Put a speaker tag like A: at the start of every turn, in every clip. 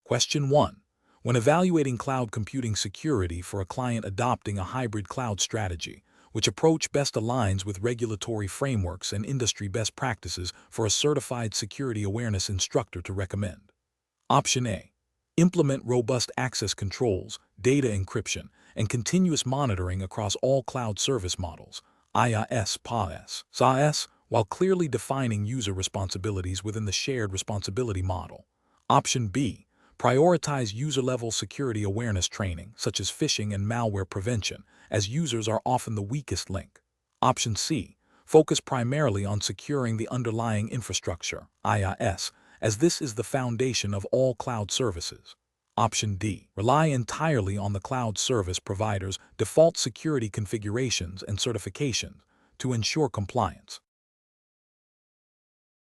A: Question 1. When evaluating cloud computing security for a client adopting a hybrid cloud strategy, which approach best aligns with regulatory frameworks and industry best practices for a certified security awareness instructor to recommend? Option A. Implement robust access controls, data encryption, and continuous monitoring across all cloud service models, IaaS, PaaS, SaaS, while clearly defining user responsibilities within the shared responsibility model. Option B. Prioritize user-level security awareness training, such as phishing and malware prevention, as users are often the weakest link. Option C. Focus primarily on securing the underlying infrastructure, IaaS, as this is the foundation of all cloud services. Option D. Rely entirely on the cloud service provider's default security configurations and certifications to ensure compliance.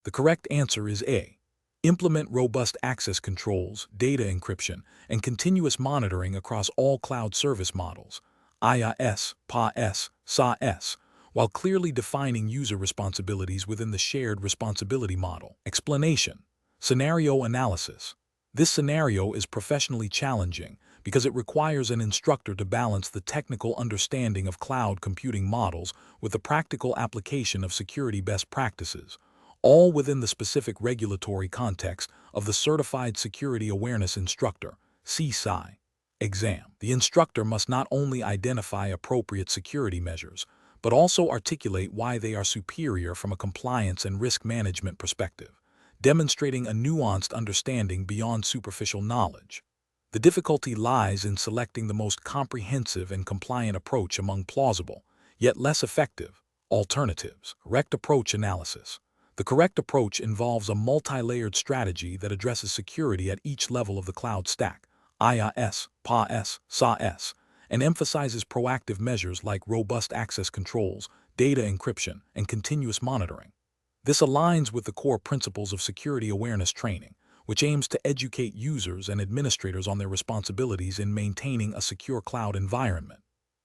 A: The correct answer is A. Implement robust access controls, data encryption, and continuous monitoring across all cloud service models, IaaS, PaaS, SaaS, while clearly defining user responsibilities within the shared responsibility model. Explanation. Scenario analysis. This scenario is professionally challenging because it requires an instructor to balance the technical understanding of cloud computing models with the practical application of security best practices, all within the specific regulatory context of the Certified Security Awareness Instructor, CSAI, exam. The instructor must not only identify appropriate security measures, but also articulate why they are superior from a compliance and risk management perspective, demonstrating a nuanced understanding beyond superficial knowledge. The difficulty lies in selecting the most comprehensive and compliant approach among plausible, yet less effective, alternatives. Correct approach analysis. The correct approach involves a multi-layered strategy that addresses security at each level of the cloud stack, IaaS, PaaS, SaaS, and emphasizes proactive measures like robust access controls, data encryption, and continuous monitoring. This aligns with the core principles of security awareness training, which aims to educate users and administrators on their responsibilities in maintaining a secure cloud environment.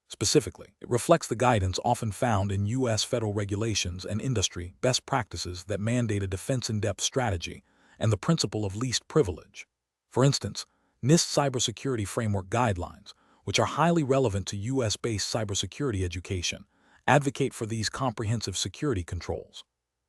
A: Specifically, it reflects the guidance often found in U.S. federal regulations and industry best practices that mandate a defense-in-depth strategy and the principle of least privilege. For instance, NIST cybersecurity framework guidelines, which are highly relevant to U.S.-based cybersecurity education, advocate for these comprehensive security controls.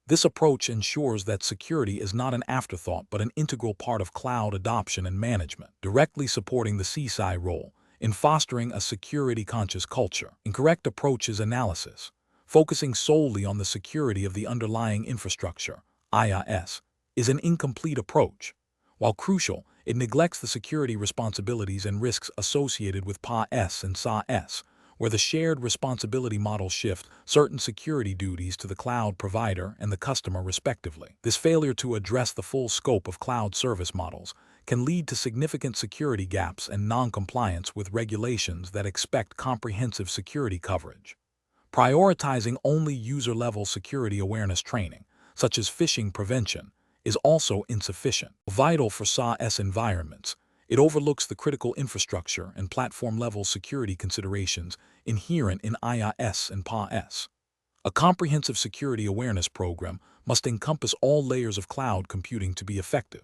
A: This approach ensures that security is not an afterthought but an integral part of cloud adoption and management, directly supporting the CSAI role in fostering a security-conscious culture. Incorrect approach is analysis, focusing solely on the security of the underlying infrastructure, IaaS, is an incomplete approach. While crucial, it neglects the security responsibilities and risks associated with PaaS and SaaS, where the shared responsibility models shift certain security duties to the cloud provider and the customer respectively. This failure to address the full scope of cloud service models can lead to significant security gaps and non-compliance with regulations that expect comprehensive security coverage. Prioritizing only user-level security awareness training, such as phishing prevention, is also insufficient. Vital for SaaS environments, it overlooks the critical infrastructure and platform-level security considerations inherent in IaaS and PaaS. A comprehensive security awareness program must encompass all layers of cloud computing to be effective.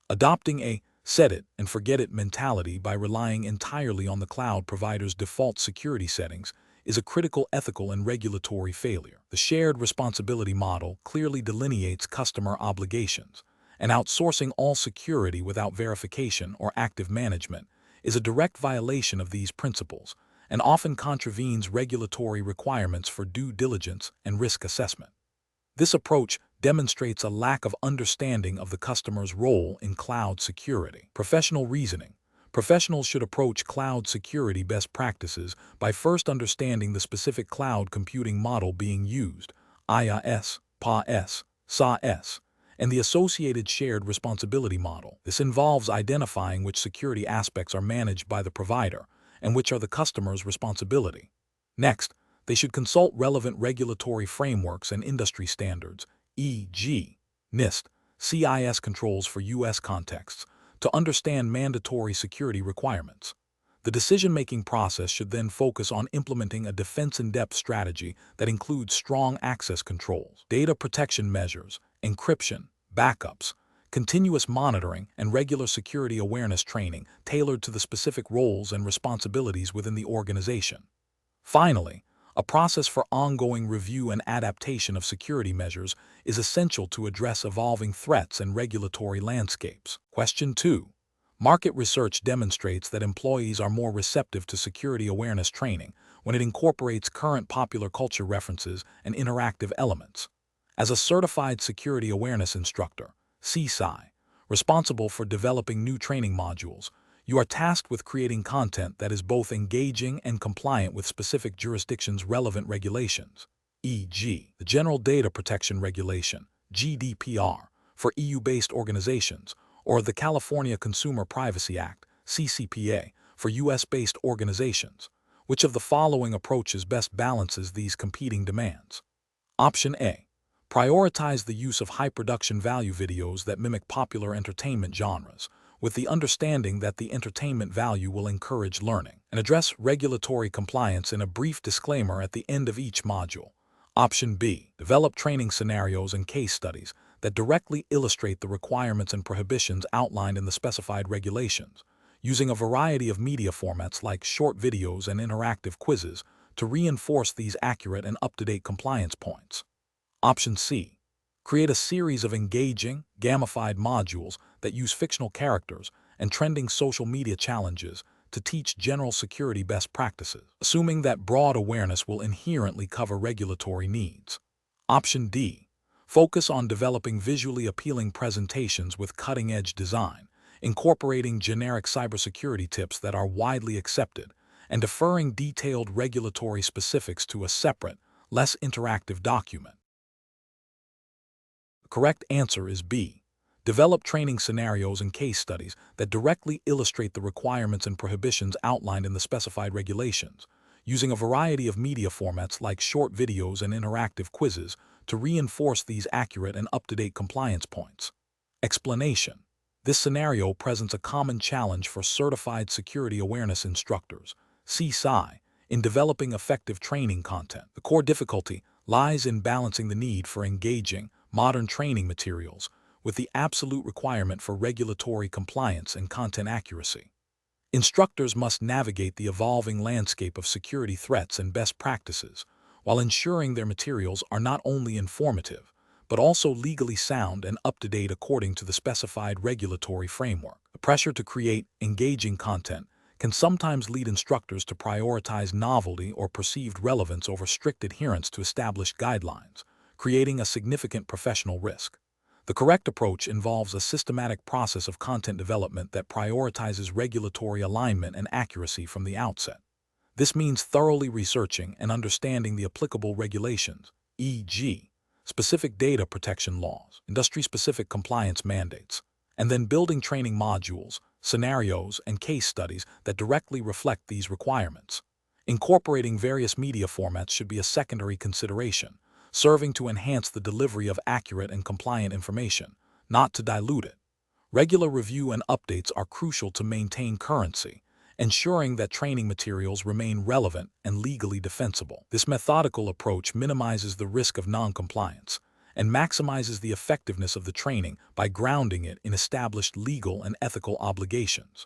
A: Adopting a set-it-and-forget-it mentality by relying entirely on the cloud provider's default security settings is a critical ethical and regulatory failure. The shared responsibility model clearly delineates customer obligations, and outsourcing all security without verification or active management is a direct violation of these principles and often contravenes regulatory requirements for due diligence and risk assessment. This approach demonstrates a lack of understanding of the customer's role in cloud security. Professional reasoning. Professionals should approach cloud security best practices by first understanding the specific cloud computing model being used, IaaS, PaaS, SaaS, and the associated shared responsibility model. This involves identifying which security aspects are managed by the provider and which are the customer's responsibility. Next, they should consult relevant regulatory frameworks and industry standards, e.g., NIST, CIS controls for U.S. contexts, to understand mandatory security requirements. The decision-making process should then focus on implementing a defense-in-depth strategy that includes strong access controls, data protection measures, encryption, backups, continuous monitoring, and regular security awareness training tailored to the specific roles and responsibilities within the organization. Finally, a process for ongoing review and adaptation of security measures is essential to address evolving threats and regulatory landscapes. Question 2. Market research demonstrates that employees are more receptive to security awareness training when it incorporates current popular culture references and interactive elements. As a certified security awareness instructor, CSAI, responsible for developing new training modules, you are tasked with creating content that is both engaging and compliant with specific jurisdictions' relevant regulations, e.g., the General Data Protection Regulation, GDPR, for EU-based organizations, or the California Consumer Privacy Act, CCPA, for US-based organizations. Which of the following approaches best balances these competing demands? Option A. Prioritize the use of high-production value videos that mimic popular entertainment genres, with the understanding that the entertainment value will encourage learning, and address regulatory compliance in a brief disclaimer at the end of each module. Option B. Develop training scenarios and case studies that directly illustrate the requirements and prohibitions outlined in the specified regulations, using a variety of media formats like short videos and interactive quizzes to reinforce these accurate and up-to-date compliance points. Option C. Create a series of engaging, gamified modules that use fictional characters and trending social media challenges to teach general security best practices, assuming that broad awareness will inherently cover regulatory needs. Option D. Focus on developing visually appealing presentations with cutting-edge design, incorporating generic cybersecurity tips that are widely accepted, and deferring detailed regulatory specifics to a separate, less interactive document. The correct answer is B. Develop training scenarios and case studies that directly illustrate the requirements and prohibitions outlined in the specified regulations, using a variety of media formats like short videos and interactive quizzes to reinforce these accurate and up-to-date compliance points. Explanation. This scenario presents a common challenge for certified security awareness instructors, CSAI, in developing effective training content. The core difficulty lies in balancing the need for engaging, modern training materials with the absolute requirement for regulatory compliance and content accuracy. Instructors must navigate the evolving landscape of security threats and best practices, while ensuring their materials are not only informative, but also legally sound and up-to-date according to the specified regulatory framework. The pressure to create engaging content can sometimes lead instructors to prioritize novelty or perceived relevance over strict adherence to established guidelines, creating a significant professional risk. The correct approach involves a systematic process of content development that prioritizes regulatory alignment and accuracy from the outset. This means thoroughly researching and understanding the applicable regulations, e.g., specific data protection laws, industry-specific compliance mandates, and then building training modules, scenarios, and case studies that directly reflect these requirements. Incorporating various media formats should be a secondary consideration, serving to enhance the delivery of accurate and compliant information, not to dilute it. Regular review and updates are crucial to maintain currency, ensuring that training materials remain relevant and legally defensible. This methodical approach minimizes the risk of non-compliance and maximizes the effectiveness of the training by grounding it in established legal and ethical obligations.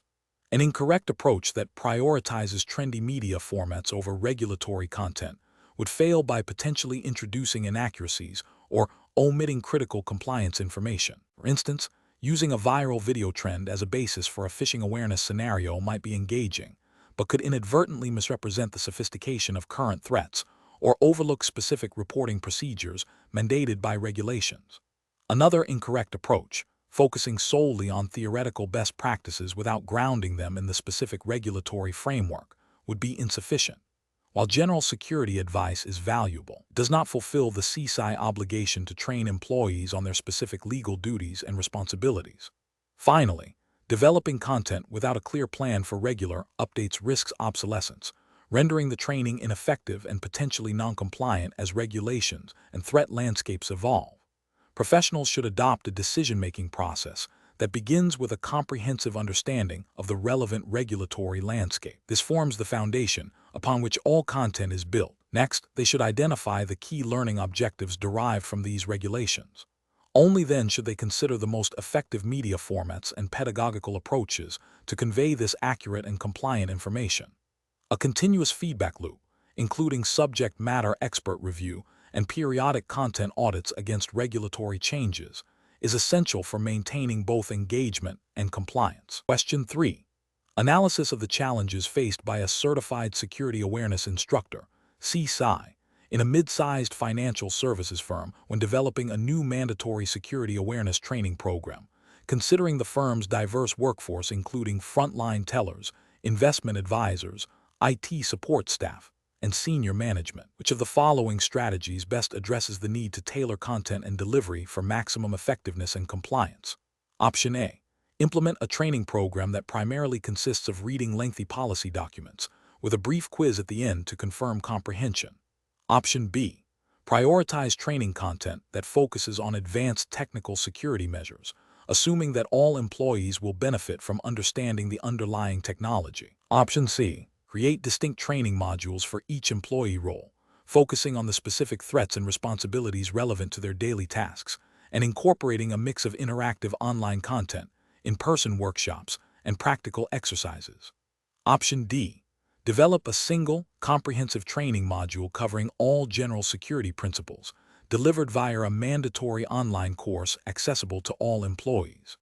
A: An incorrect approach that prioritizes trendy media formats over regulatory content would fail by potentially introducing inaccuracies or omitting critical compliance information. For instance, using a viral video trend as a basis for a phishing awareness scenario might be engaging, but could inadvertently misrepresent the sophistication of current threats or overlook specific reporting procedures mandated by regulations. Another incorrect approach, focusing solely on theoretical best practices without grounding them in the specific regulatory framework, would be insufficient. While general security advice is valuable, it does not fulfill the CSAI obligation to train employees on their specific legal duties and responsibilities. Finally, developing content without a clear plan for regular updates risks obsolescence, rendering the training ineffective and potentially non-compliant as regulations and threat landscapes evolve. Professionals should adopt a decision-making process that begins with a comprehensive understanding of the relevant regulatory landscape. This forms the foundation upon which all content is built. Next, they should identify the key learning objectives derived from these regulations. Only then should they consider the most effective media formats and pedagogical approaches to convey this accurate and compliant information. A continuous feedback loop, including subject matter expert review and periodic content audits against regulatory changes, is essential for maintaining both engagement and compliance. Question 3. Analysis of the challenges faced by a certified security awareness instructor, CSAI, in a mid-sized financial services firm when developing a new mandatory security awareness training program, considering the firm's diverse workforce including frontline tellers, investment advisors, IT support staff, and senior management. Which of the following strategies best addresses the need to tailor content and delivery for maximum effectiveness and compliance? Option A. Implement a training program that primarily consists of reading lengthy policy documents, with a brief quiz at the end to confirm comprehension. Option B. Prioritize training content that focuses on advanced technical security measures, assuming that all employees will benefit from understanding the underlying technology. Option C. Create distinct training modules for each employee role, focusing on the specific threats and responsibilities relevant to their daily tasks, and incorporating a mix of interactive online content, in-person workshops, and practical exercises. Option D. Develop a single, comprehensive training module covering all general security principles, delivered via a mandatory online course accessible to all employees.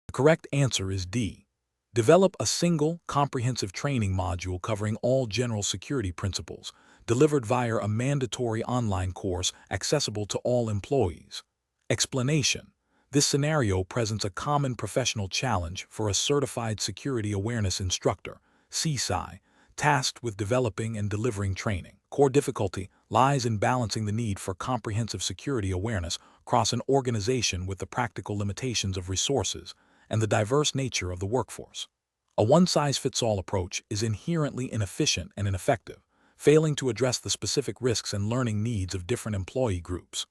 A: The correct answer is D. Develop a single, comprehensive training module covering all general security principles, delivered via a mandatory online course accessible to all employees. Explanation. This scenario presents a common professional challenge for a certified security awareness instructor, CSAI, tasked with developing and delivering training. Core difficulty lies in balancing the need for comprehensive security awareness across an organization with the practical limitations of resources and the diverse nature of the workforce. A one-size-fits-all approach is inherently inefficient and ineffective, failing to address the specific risks and learning needs of different employee groups.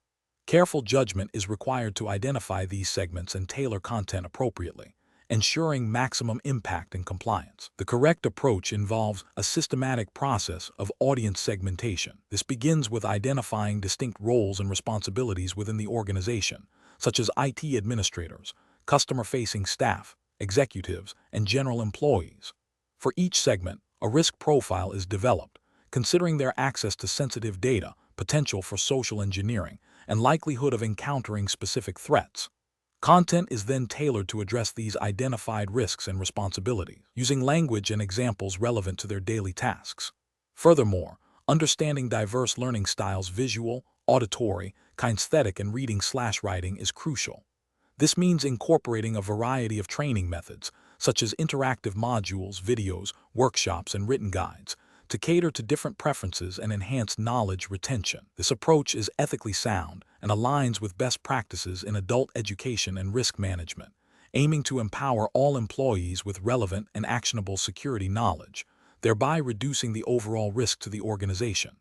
A: Careful judgment is required to identify these segments and tailor content appropriately, ensuring maximum impact and compliance. The correct approach involves a systematic process of audience segmentation. This begins with identifying distinct roles and responsibilities within the organization, such as IT administrators, customer-facing staff, executives, and general employees. For each segment, a risk profile is developed, considering their access to sensitive data, potential for social engineering, and likelihood of encountering specific threats. Content is then tailored to address these identified risks and responsibilities, using language and examples relevant to their daily tasks. Furthermore, understanding diverse learning styles, visual, auditory, kinesthetic, and reading/writing is crucial. This means incorporating a variety of training methods, such as interactive modules, videos, workshops, and written guides, to cater to different preferences and enhance knowledge retention. This approach is ethically sound and aligns with best practices in adult education and risk management, aiming to empower all employees with relevant and actionable security knowledge, thereby reducing the overall risk to the organization.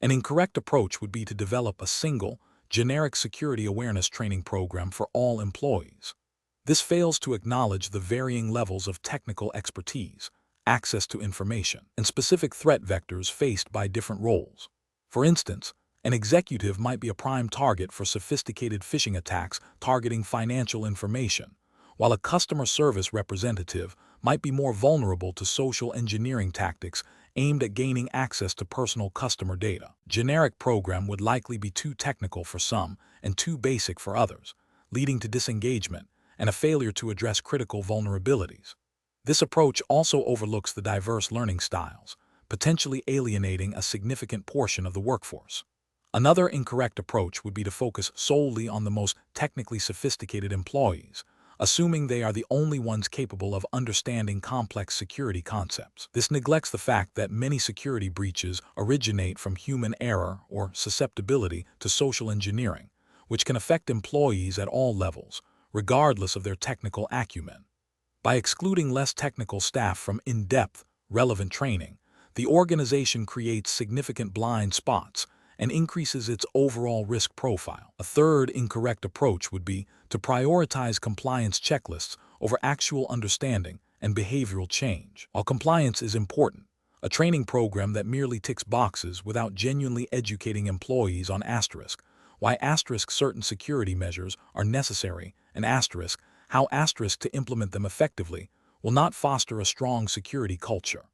A: An incorrect approach would be to develop a single, generic security awareness training program for all employees. This fails to acknowledge the varying levels of technical expertise, access to information, and specific threat vectors faced by different roles. For instance, an executive might be a prime target for sophisticated phishing attacks targeting financial information, while a customer service representative might be more vulnerable to social engineering tactics aimed at gaining access to personal customer data. Generic program would likely be too technical for some and too basic for others, leading to disengagement and a failure to address critical vulnerabilities. This approach also overlooks the diverse learning styles, potentially alienating a significant portion of the workforce. Another incorrect approach would be to focus solely on the most technically sophisticated employees, assuming they are the only ones capable of understanding complex security concepts. This neglects the fact that many security breaches originate from human error or susceptibility to social engineering, which can affect employees at all levels, regardless of their technical acumen. By excluding less technical staff from in-depth, relevant training, the organization creates significant blind spots and increases its overall risk profile. A third incorrect approach would be to prioritize compliance checklists over actual understanding and behavioral change. While compliance is important, a training program that merely ticks boxes without genuinely educating employees on asterisk why certain security measures are necessary, and how to implement them effectively will not foster a strong security culture.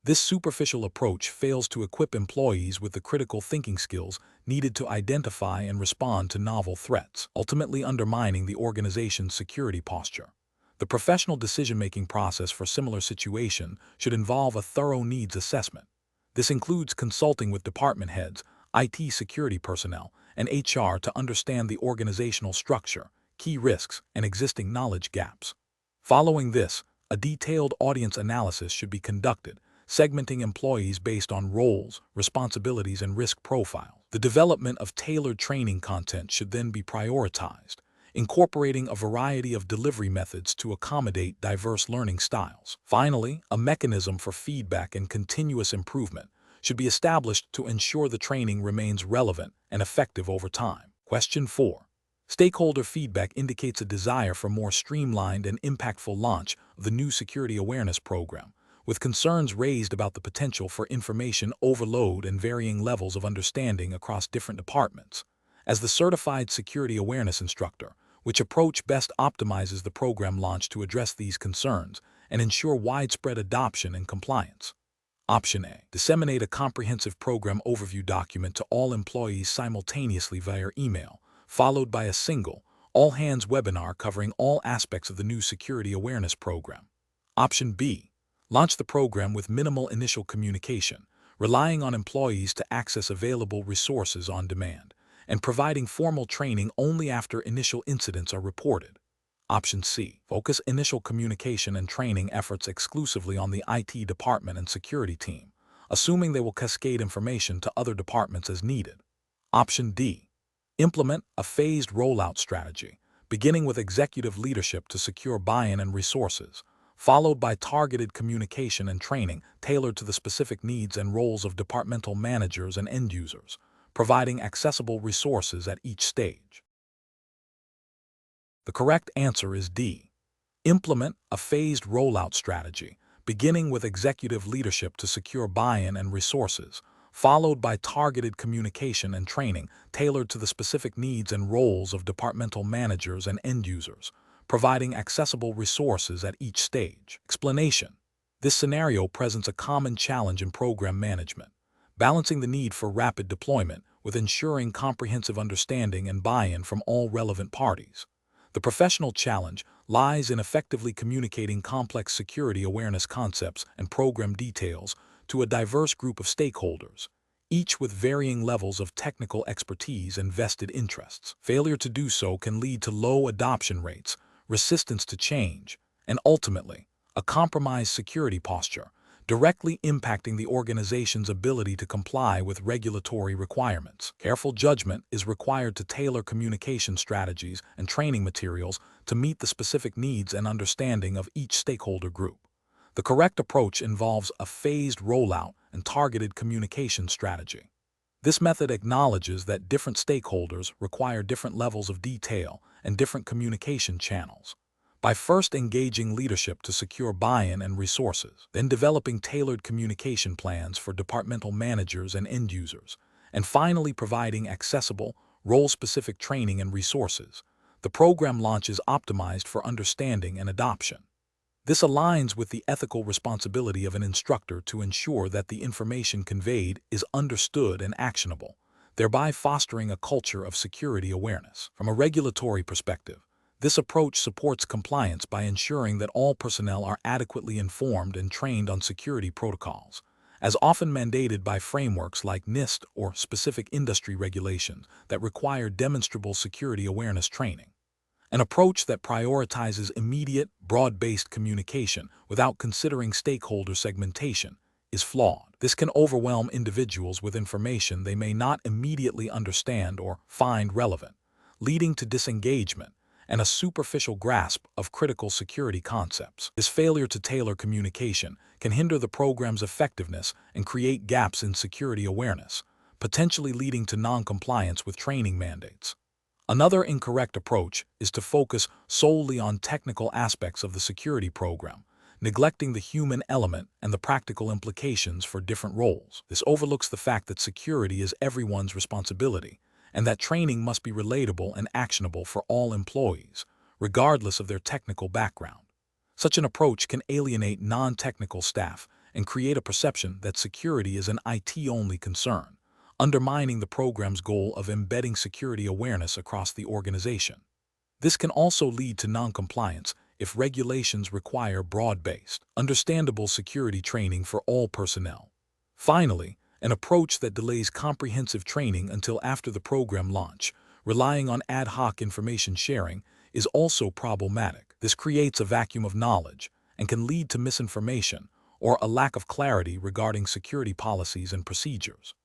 A: This superficial approach fails to equip employees with the critical thinking skills needed to identify and respond to novel threats, ultimately undermining the organization's security posture. The professional decision-making process for similar situation should involve a thorough needs assessment. This includes consulting with department heads, IT security personnel, and HR to understand the organizational structure, key risks, and existing knowledge gaps. Following this, a detailed audience analysis should be conducted, segmenting employees based on roles, responsibilities, and risk profile. The development of tailored training content should then be prioritized, incorporating a variety of delivery methods to accommodate diverse learning styles. Finally, a mechanism for feedback and continuous improvement should be established to ensure the training remains relevant and effective over time. Question 4. Stakeholder feedback indicates a desire for more streamlined and impactful launch of the new security awareness program, with concerns raised about the potential for information overload and varying levels of understanding across different departments. As the certified security awareness instructor, which approach best optimizes the program launch to address these concerns and ensure widespread adoption and compliance? Option A. Disseminate a comprehensive program overview document to all employees simultaneously via email, followed by a single, all-hands webinar covering all aspects of the new security awareness program. Option B. Launch the program with minimal initial communication, relying on employees to access available resources on demand, and providing formal training only after initial incidents are reported. Option C. Focus initial communication and training efforts exclusively on the IT department and security team, assuming they will cascade information to other departments as needed. Option D. Implement a phased rollout strategy, beginning with executive leadership to secure buy-in and resources, followed by targeted communication and training tailored to the specific needs and roles of departmental managers and end users, providing accessible resources at each stage. The correct answer is D. Implement a phased rollout strategy, beginning with executive leadership to secure buy-in and resources, followed by targeted communication and training tailored to the specific needs and roles of departmental managers and end users, providing accessible resources at each stage. Explanation. This scenario presents a common challenge in program management, balancing the need for rapid deployment with ensuring comprehensive understanding and buy-in from all relevant parties. The professional challenge lies in effectively communicating complex security awareness concepts and program details to a diverse group of stakeholders, each with varying levels of technical expertise and vested interests. Failure to do so can lead to low adoption rates, resistance to change, and ultimately, a compromised security posture, directly impacting the organization's ability to comply with regulatory requirements. Careful judgment is required to tailor communication strategies and training materials to meet the specific needs and understanding of each stakeholder group. The correct approach involves a phased rollout and targeted communication strategy. This method acknowledges that different stakeholders require different levels of detail and different communication channels. By first engaging leadership to secure buy-in and resources, then developing tailored communication plans for departmental managers and end users, and finally providing accessible, role-specific training and resources, the program launch is optimized for understanding and adoption. This aligns with the ethical responsibility of an instructor to ensure that the information conveyed is understood and actionable, thereby fostering a culture of security awareness. From a regulatory perspective, this approach supports compliance by ensuring that all personnel are adequately informed and trained on security protocols, as often mandated by frameworks like NIST or specific industry regulations that require demonstrable security awareness training. An approach that prioritizes immediate, broad-based communication without considering stakeholder segmentation is flawed. This can overwhelm individuals with information they may not immediately understand or find relevant, leading to disengagement and a superficial grasp of critical security concepts. This failure to tailor communication can hinder the program's effectiveness and create gaps in security awareness, potentially leading to non-compliance with training mandates. Another incorrect approach is to focus solely on technical aspects of the security program, neglecting the human element and the practical implications for different roles. This overlooks the fact that security is everyone's responsibility, and that training must be relatable and actionable for all employees, regardless of their technical background. Such an approach can alienate non-technical staff and create a perception that security is an IT-only concern, undermining the program's goal of embedding security awareness across the organization. This can also lead to non-compliance if regulations require broad-based, understandable security training for all personnel. Finally, an approach that delays comprehensive training until after the program launch, relying on ad hoc information sharing, is also problematic. This creates a vacuum of knowledge and can lead to misinformation or a lack of clarity regarding security policies and procedures.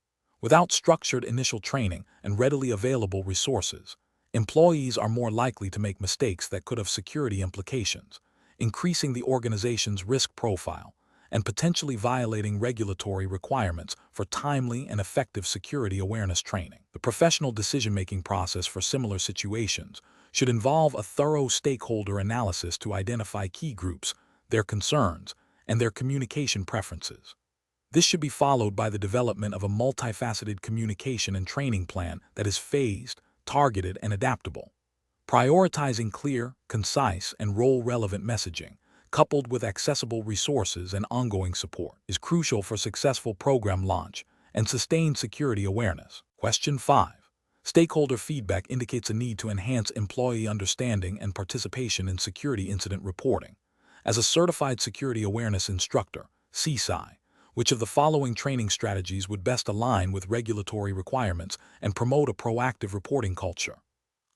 A: Without structured initial training and readily available resources, employees are more likely to make mistakes that could have security implications, increasing the organization's risk profile and potentially violating regulatory requirements for timely and effective security awareness training. The professional decision-making process for similar situations should involve a thorough stakeholder analysis to identify key groups, their concerns, and their communication preferences. This should be followed by the development of a multifaceted communication and training plan that is phased, targeted, and adaptable. Prioritizing clear, concise, and role-relevant messaging, coupled with accessible resources and ongoing support, is crucial for successful program launch and sustained security awareness. Question 5. Stakeholder feedback indicates a need to enhance employee understanding and participation in security incident reporting. As a certified security awareness instructor, CSAI, which of the following training strategies would best align with regulatory requirements and promote a proactive reporting culture?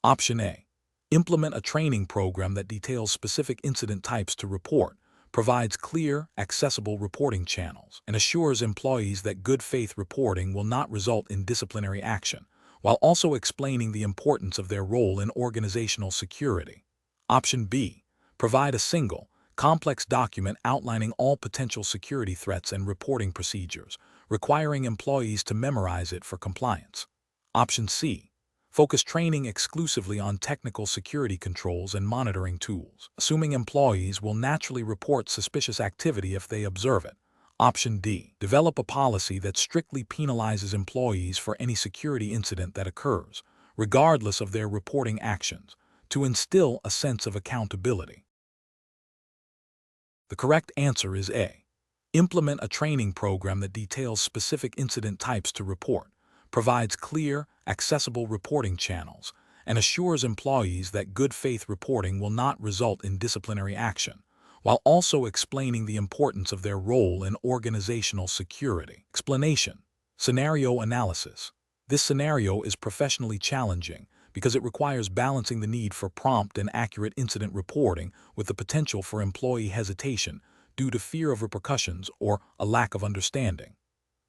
A: Option A. Implement a training program that details specific incident types to report, provides clear, accessible reporting channels, and assures employees that good faith reporting will not result in disciplinary action, while also explaining the importance of their role in organizational security. Option B. Provide a single, complex document outlining all potential security threats and reporting procedures, requiring employees to memorize it for compliance. Option C. Focus training exclusively on technical security controls and monitoring tools, assuming employees will naturally report suspicious activity if they observe it. Option D. Develop a policy that strictly penalizes employees for any security incident that occurs, regardless of their reporting actions, to instill a sense of accountability. The correct answer is A. Implement a training program that details specific incident types to report, provides clear, accessible reporting channels, and assures employees that good faith reporting will not result in disciplinary action, while also explaining the importance of their role in organizational security. Explanation. Scenario analysis. This scenario is professionally challenging because it requires balancing the need for prompt and accurate incident reporting with the potential for employee hesitation due to fear of repercussions or a lack of understanding.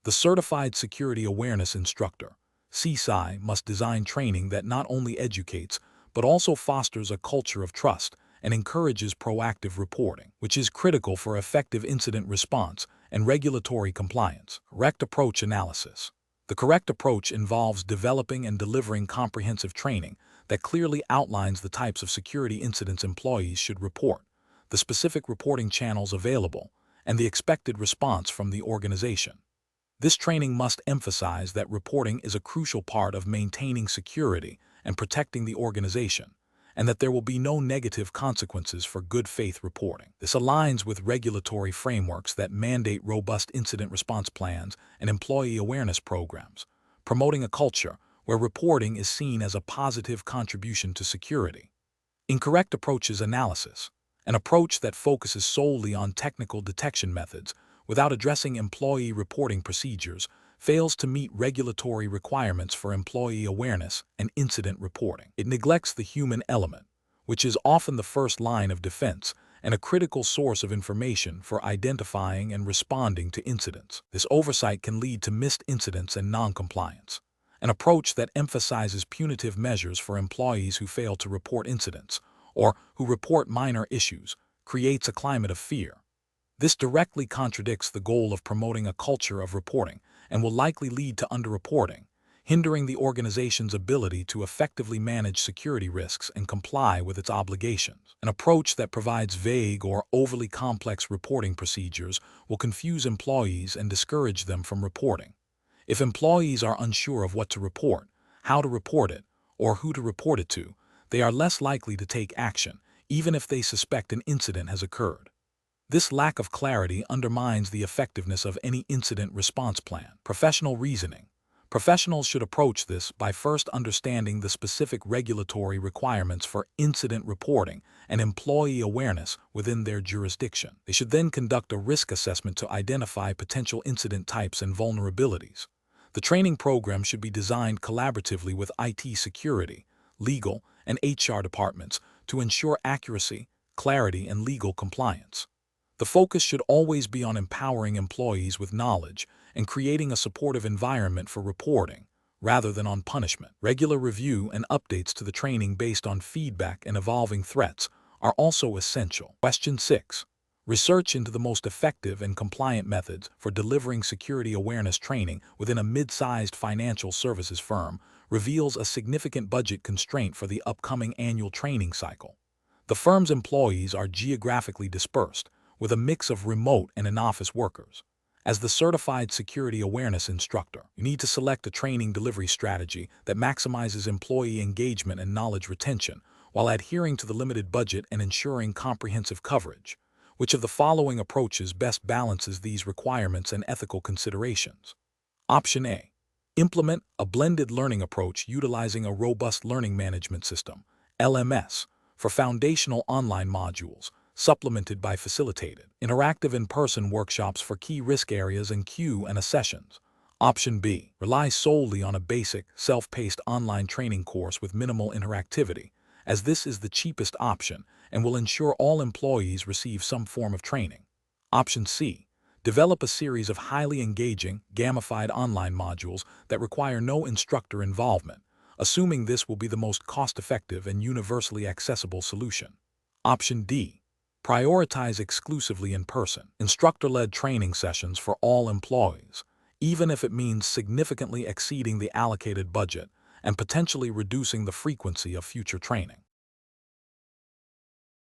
A: The Certified Security Awareness Instructor, CSAI, must design training that not only educates but also fosters a culture of trust and encourages proactive reporting, which is critical for effective incident response and regulatory compliance. Correct approach analysis. The correct approach involves developing and delivering comprehensive training that clearly outlines the types of security incidents employees should report, the specific reporting channels available, and the expected response from the organization. This training must emphasize that reporting is a crucial part of maintaining security and protecting the organization, and that there will be no negative consequences for good faith reporting. This aligns with regulatory frameworks that mandate robust incident response plans and employee awareness programs, promoting a culture where reporting is seen as a positive contribution to security. Incorrect approaches analysis. An approach that focuses solely on technical detection methods without addressing employee reporting procedures fails to meet regulatory requirements for employee awareness and incident reporting. It neglects the human element, which is often the first line of defense and a critical source of information for identifying and responding to incidents. This oversight can lead to missed incidents and non-compliance. An approach that emphasizes punitive measures for employees who fail to report incidents or who report minor issues creates a climate of fear. This directly contradicts the goal of promoting a culture of reporting and will likely lead to underreporting, hindering the organization's ability to effectively manage security risks and comply with its obligations. An approach that provides vague or overly complex reporting procedures will confuse employees and discourage them from reporting. If employees are unsure of what to report, how to report it, or who to report it to, they are less likely to take action, even if they suspect an incident has occurred. This lack of clarity undermines the effectiveness of any incident response plan. Professional reasoning. Professionals should approach this by first understanding the specific regulatory requirements for incident reporting and employee awareness within their jurisdiction. They should then conduct a risk assessment to identify potential incident types and vulnerabilities. The training program should be designed collaboratively with IT security, legal, and HR departments to ensure accuracy, clarity, and legal compliance. The focus should always be on empowering employees with knowledge and creating a supportive environment for reporting, rather than on punishment. Regular review and updates to the training based on feedback and evolving threats are also essential. Question 6. Research into the most effective and compliant methods for delivering security awareness training within a mid-sized financial services firm reveals a significant budget constraint for the upcoming annual training cycle. The firm's employees are geographically dispersed, with a mix of remote and in-office workers. As the certified security awareness instructor, you need to select a training delivery strategy that maximizes employee engagement and knowledge retention while adhering to the limited budget and ensuring comprehensive coverage. Which of the following approaches best balances these requirements and ethical considerations? Option A. Implement a blended learning approach utilizing a robust learning management system, LMS, for foundational online modules, supplemented by facilitated, interactive in-person workshops for key risk areas and Q&A sessions. Option B. Rely solely on a basic, self-paced online training course with minimal interactivity, as this is the cheapest option and will ensure all employees receive some form of training. Option C. Develop a series of highly engaging, gamified online modules that require no instructor involvement, assuming this will be the most cost-effective and universally accessible solution. Option D. Prioritize exclusively in-person, instructor-led training sessions for all employees, even if it means significantly exceeding the allocated budget and potentially reducing the frequency of future training.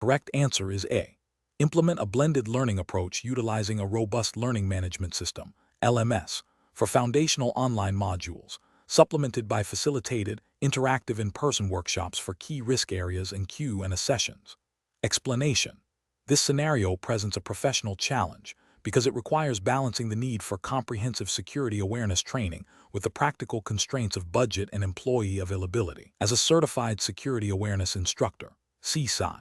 A: Correct answer is A. Implement a blended learning approach utilizing a robust learning management system, LMS, for foundational online modules, supplemented by facilitated, interactive in-person workshops for key risk areas and Q&A sessions. Explanation. This scenario presents a professional challenge because it requires balancing the need for comprehensive security awareness training with the practical constraints of budget and employee availability. As a certified security awareness instructor, CSAI,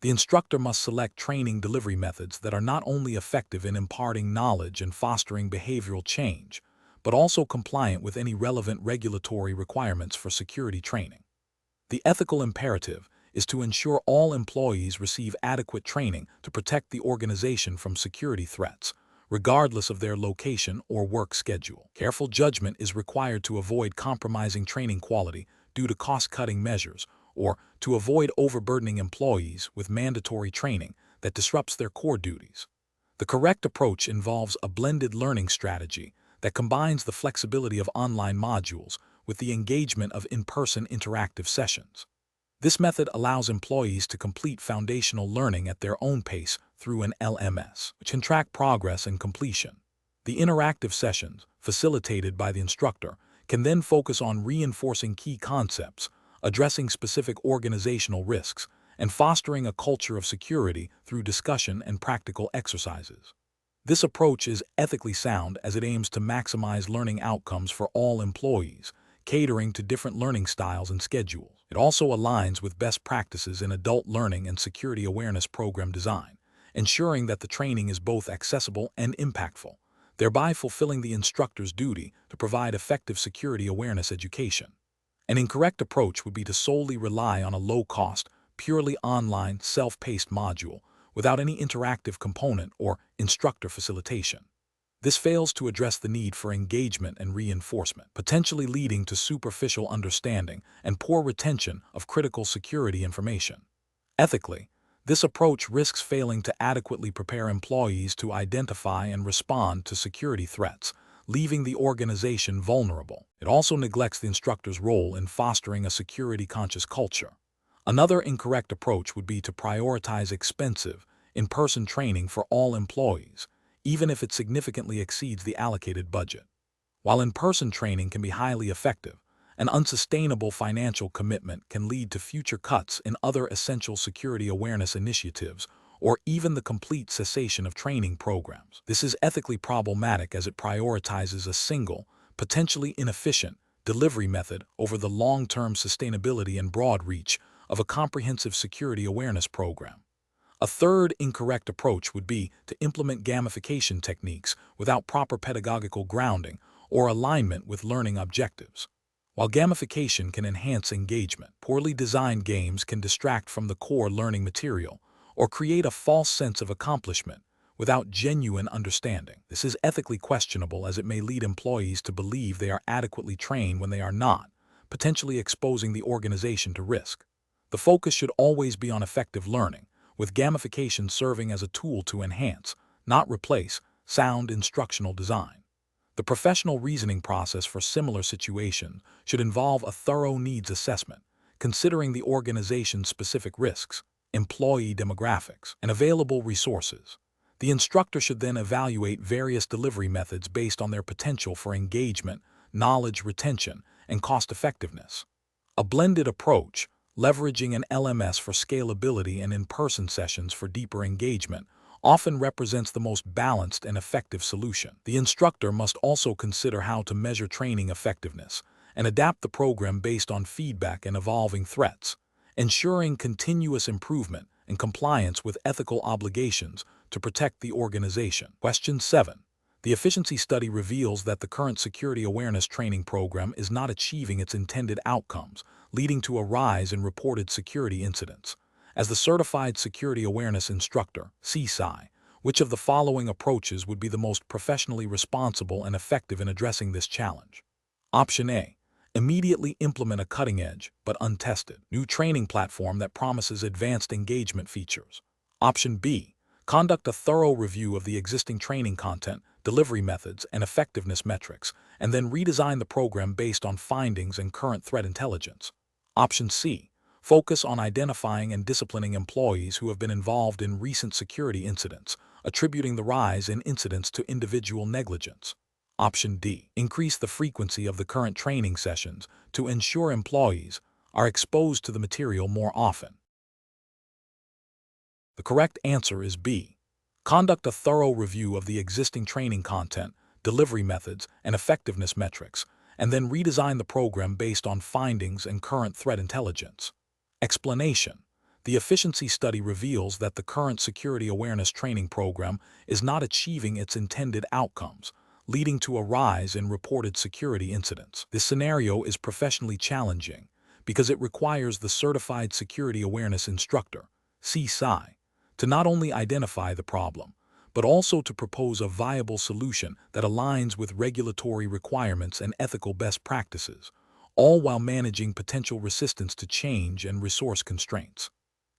A: the instructor must select training delivery methods that are not only effective in imparting knowledge and fostering behavioral change, but also compliant with any relevant regulatory requirements for security training. The ethical imperative is to ensure all employees receive adequate training to protect the organization from security threats, regardless of their location or work schedule. Careful judgment is required to avoid compromising training quality due to cost-cutting measures or to avoid overburdening employees with mandatory training that disrupts their core duties. The correct approach involves a blended learning strategy that combines the flexibility of online modules with the engagement of in-person interactive sessions. This method allows employees to complete foundational learning at their own pace through an LMS, which can track progress and completion. The interactive sessions, facilitated by the instructor, can then focus on reinforcing key concepts, addressing specific organizational risks, and fostering a culture of security through discussion and practical exercises. This approach is ethically sound as it aims to maximize learning outcomes for all employees, catering to different learning styles and schedules. It also aligns with best practices in adult learning and security awareness program design, ensuring that the training is both accessible and impactful, thereby fulfilling the instructor's duty to provide effective security awareness education. An incorrect approach would be to solely rely on a low-cost, purely online, self-paced module without any interactive component or instructor facilitation. This fails to address the need for engagement and reinforcement, potentially leading to superficial understanding and poor retention of critical security information. Ethically, this approach risks failing to adequately prepare employees to identify and respond to security threats, leaving the organization vulnerable. It also neglects the instructor's role in fostering a security-conscious culture. Another incorrect approach would be to prioritize expensive, in-person training for all employees, even if it significantly exceeds the allocated budget. While in-person training can be highly effective, An unsustainable financial commitment can lead to future cuts in other essential security awareness initiatives or even the complete cessation of training programs. This is ethically problematic as it prioritizes a single, potentially inefficient, delivery method over the long-term sustainability and broad reach of a comprehensive security awareness program. A third incorrect approach would be to implement gamification techniques without proper pedagogical grounding or alignment with learning objectives. While gamification can enhance engagement, poorly designed games can distract from the core learning material or create a false sense of accomplishment without genuine understanding. This is ethically questionable as it may lead employees to believe they are adequately trained when they are not, potentially exposing the organization to risk. The focus should always be on effective learning, with gamification serving as a tool to enhance, not replace, sound instructional design. The professional reasoning process for similar situations should involve a thorough needs assessment, considering the organization's specific risks, employee demographics, and available resources. The instructor should then evaluate various delivery methods based on their potential for engagement, knowledge retention, and cost-effectiveness. A blended approach, leveraging an LMS for scalability and in-person sessions for deeper engagement, often represents the most balanced and effective solution. The instructor must also consider how to measure training effectiveness and adapt the program based on feedback and evolving threats, ensuring continuous improvement and compliance with ethical obligations to protect the organization. Question 7. The efficiency study reveals that the current security awareness training program is not achieving its intended outcomes, leading to a rise in reported security incidents. As the Certified Security Awareness Instructor, CSAI, which of the following approaches would be the most professionally responsible and effective in addressing this challenge? Option A. Immediately implement a cutting-edge, but untested, new training platform that promises advanced engagement features. Option B. Conduct a thorough review of the existing training content, delivery methods, and effectiveness metrics, and then redesign the program based on findings and current threat intelligence. Option C. Focus on identifying and disciplining employees who have been involved in recent security incidents, attributing the rise in incidents to individual negligence. Option D. Increase the frequency of the current training sessions to ensure employees are exposed to the material more often. The correct answer is B. Conduct a thorough review of the existing training content, delivery methods, and effectiveness metrics, and then redesign the program based on findings and current threat intelligence. Explanation. The efficiency study reveals that the current security awareness training program is not achieving its intended outcomes, leading to a rise in reported security incidents. This scenario is professionally challenging because it requires the Certified Security Awareness Instructor, CSAI, to not only identify the problem, but also to propose a viable solution that aligns with regulatory requirements and ethical best practices, all while managing potential resistance to change and resource constraints.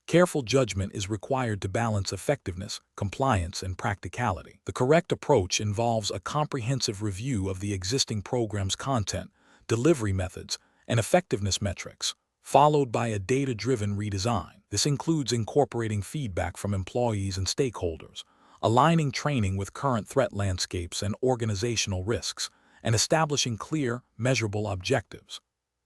A: Careful judgment is required to balance effectiveness, compliance, and practicality. The correct approach involves a comprehensive review of the existing program's content, delivery methods, and effectiveness metrics, followed by a data-driven redesign. This includes incorporating feedback from employees and stakeholders, aligning training with current threat landscapes and organizational risks, and establishing clear, measurable objectives.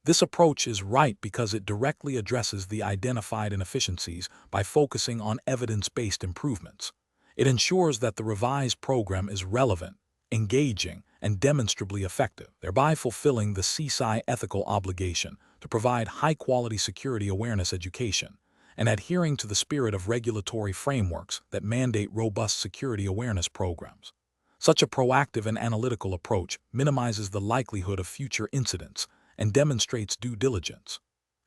A: This approach is right because it directly addresses the identified inefficiencies by focusing on evidence-based improvements. It ensures that the revised program is relevant, engaging, and demonstrably effective, thereby fulfilling the CSAI ethical obligation to provide high-quality security awareness education and adhering to the spirit of regulatory frameworks that mandate robust security awareness programs. Such a proactive and analytical approach minimizes the likelihood of future incidents and demonstrates due diligence.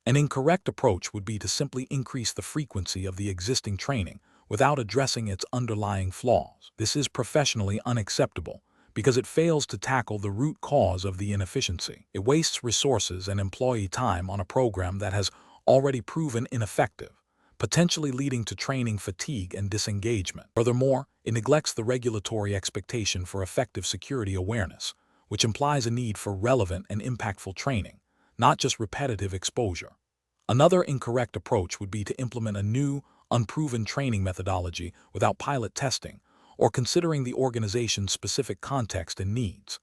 A: An incorrect approach would be to simply increase the frequency of the existing training without addressing its underlying flaws. This is professionally unacceptable because it fails to tackle the root cause of the inefficiency. It wastes resources and employee time on a program that has already proven ineffective, potentially leading to training fatigue and disengagement. Furthermore, it neglects the regulatory expectation for effective security awareness, which implies a need for relevant and impactful training, not just repetitive exposure. Another incorrect approach would be to implement a new, unproven training methodology without pilot testing or considering the organization's specific context and needs.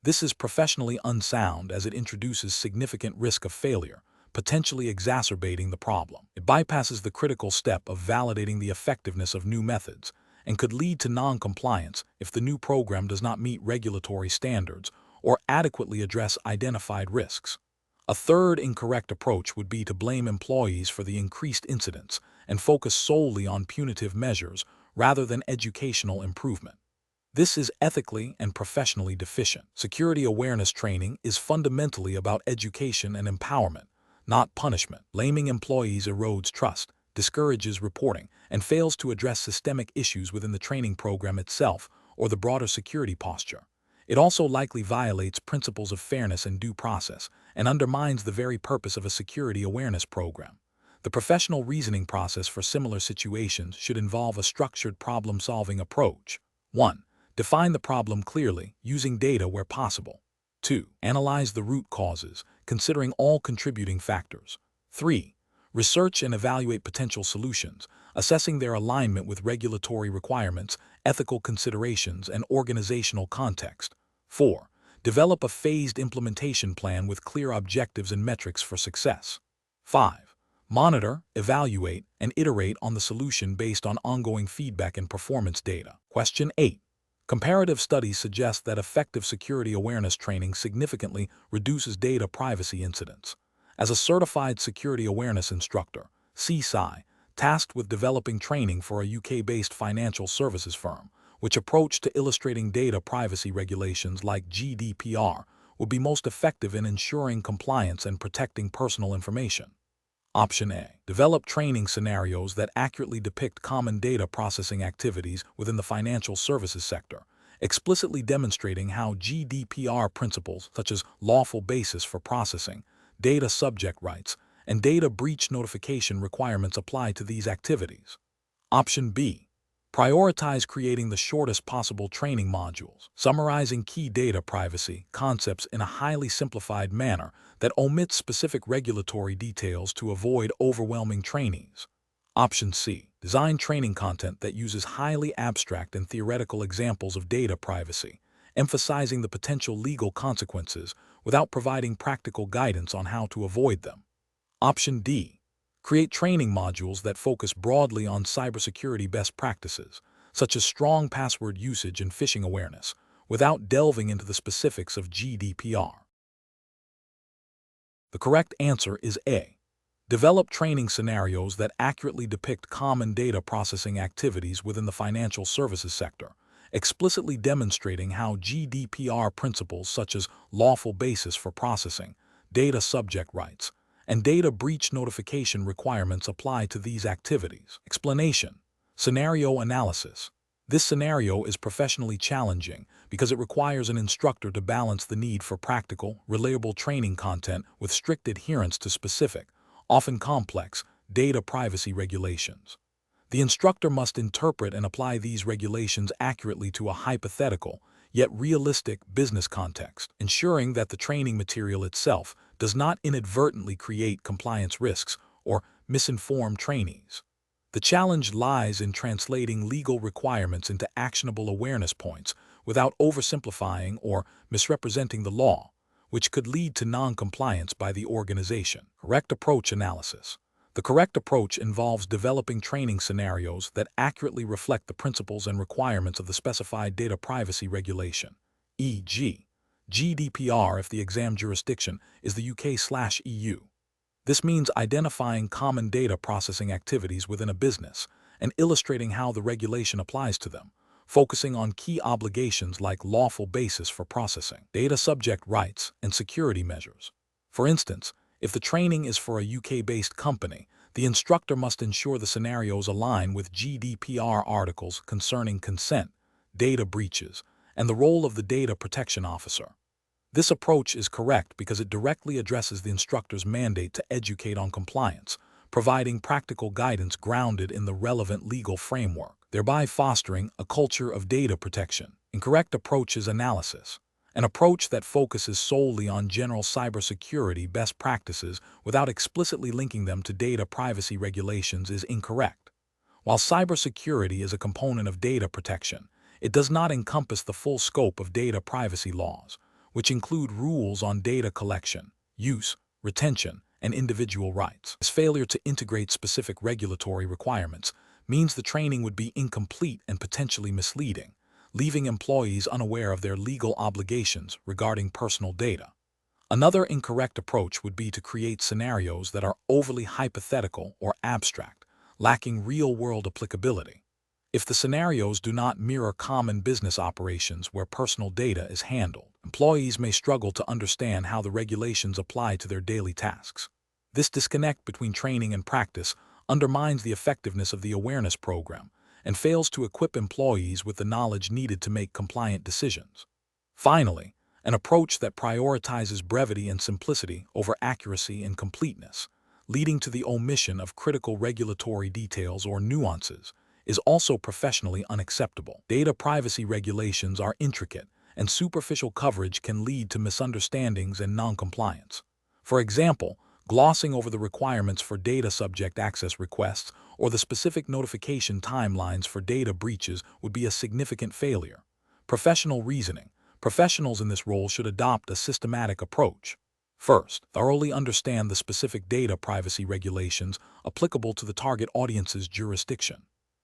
A: This is professionally unsound as it introduces significant risk of failure, potentially exacerbating the problem. It bypasses the critical step of validating the effectiveness of new methods and could lead to non-compliance if the new program does not meet regulatory standards or adequately address identified risks. A third incorrect approach would be to blame employees for the increased incidents and focus solely on punitive measures rather than educational improvement. This is ethically and professionally deficient. Security awareness training is fundamentally about education and empowerment, not punishment. Blaming employees erodes trust, discourages reporting, and fails to address systemic issues within the training program itself or the broader security posture. It also likely violates principles of fairness and due process and undermines the very purpose of a security awareness program. The professional reasoning process for similar situations should involve a structured problem-solving approach. 1. Define the problem clearly, using data where possible. 2. Analyze the root causes, considering all contributing factors. 3. Research and evaluate potential solutions, assessing their alignment with regulatory requirements, ethical considerations, and organizational context. 4. Develop a phased implementation plan with clear objectives and metrics for success. 5. Monitor, evaluate, and iterate on the solution based on ongoing feedback and performance data. Question 8. Comparative studies suggest that effective security awareness training significantly reduces data privacy incidents. As a certified security awareness instructor, CSAI, tasked with developing training for a UK-based financial services firm, which approach to illustrating data privacy regulations like GDPR would be most effective in ensuring compliance and protecting personal information. Option A. Develop training scenarios that accurately depict common data processing activities within the financial services sector, explicitly demonstrating how GDPR principles such as lawful basis for processing, data subject rights, and data breach notification requirements apply to these activities. Option B. Prioritize creating the shortest possible training modules, summarizing key data privacy concepts in a highly simplified manner that omits specific regulatory details to avoid overwhelming trainees. Option C. Design training content that uses highly abstract and theoretical examples of data privacy, emphasizing the potential legal consequences without providing practical guidance on how to avoid them. Option D. Create training modules that focus broadly on cybersecurity best practices, such as strong password usage and phishing awareness, without delving into the specifics of GDPR. The correct answer is A. Develop training scenarios that accurately depict common data processing activities within the financial services sector, explicitly demonstrating how GDPR principles such as lawful basis for processing, data subject rights, and data breach notification requirements apply to these activities. Explanation. Scenario analysis. This scenario is professionally challenging because it requires an instructor to balance the need for practical, reliable training content with strict adherence to specific, often complex, data privacy regulations. The instructor must interpret and apply these regulations accurately to a hypothetical, yet realistic business context, ensuring that the training material itself does not inadvertently create compliance risks or misinform trainees. The challenge lies in translating legal requirements into actionable awareness points without oversimplifying or misrepresenting the law, which could lead to non-compliance by the organization. Correct approach analysis. The correct approach involves developing training scenarios that accurately reflect the principles and requirements of the specified data privacy regulation, e.g., GDPR if the exam jurisdiction is the UK/EU. This means identifying common data processing activities within a business and illustrating how the regulation applies to them, focusing on key obligations like lawful basis for processing, data subject rights, and security measures. For instance, if the training is for a UK-based company, the instructor must ensure the scenarios align with GDPR articles concerning consent, data breaches, and the role of the data protection officer. This approach is correct because it directly addresses the instructor's mandate to educate on compliance, providing practical guidance grounded in the relevant legal framework, thereby fostering a culture of data protection. Incorrect approach is analysis. An approach that focuses solely on general cybersecurity best practices without explicitly linking them to data privacy regulations is incorrect. While cybersecurity is a component of data protection, it does not encompass the full scope of data privacy laws, which include rules on data collection, use, retention, and individual rights. This failure to integrate specific regulatory requirements means the training would be incomplete and potentially misleading, leaving employees unaware of their legal obligations regarding personal data. Another incorrect approach would be to create scenarios that are overly hypothetical or abstract, lacking real-world applicability. If the scenarios do not mirror common business operations where personal data is handled, employees may struggle to understand how the regulations apply to their daily tasks. This disconnect between training and practice undermines the effectiveness of the awareness program and fails to equip employees with the knowledge needed to make compliant decisions. Finally, an approach that prioritizes brevity and simplicity over accuracy and completeness, leading to the omission of critical regulatory details or nuances, is also professionally unacceptable. Data privacy regulations are intricate, and superficial coverage can lead to misunderstandings and noncompliance. For example, glossing over the requirements for data subject access requests or the specific notification timelines for data breaches would be a significant failure. Professional reasoning. Professionals in this role should adopt a systematic approach. First, thoroughly understand the specific data privacy regulations applicable to the target audience's jurisdiction.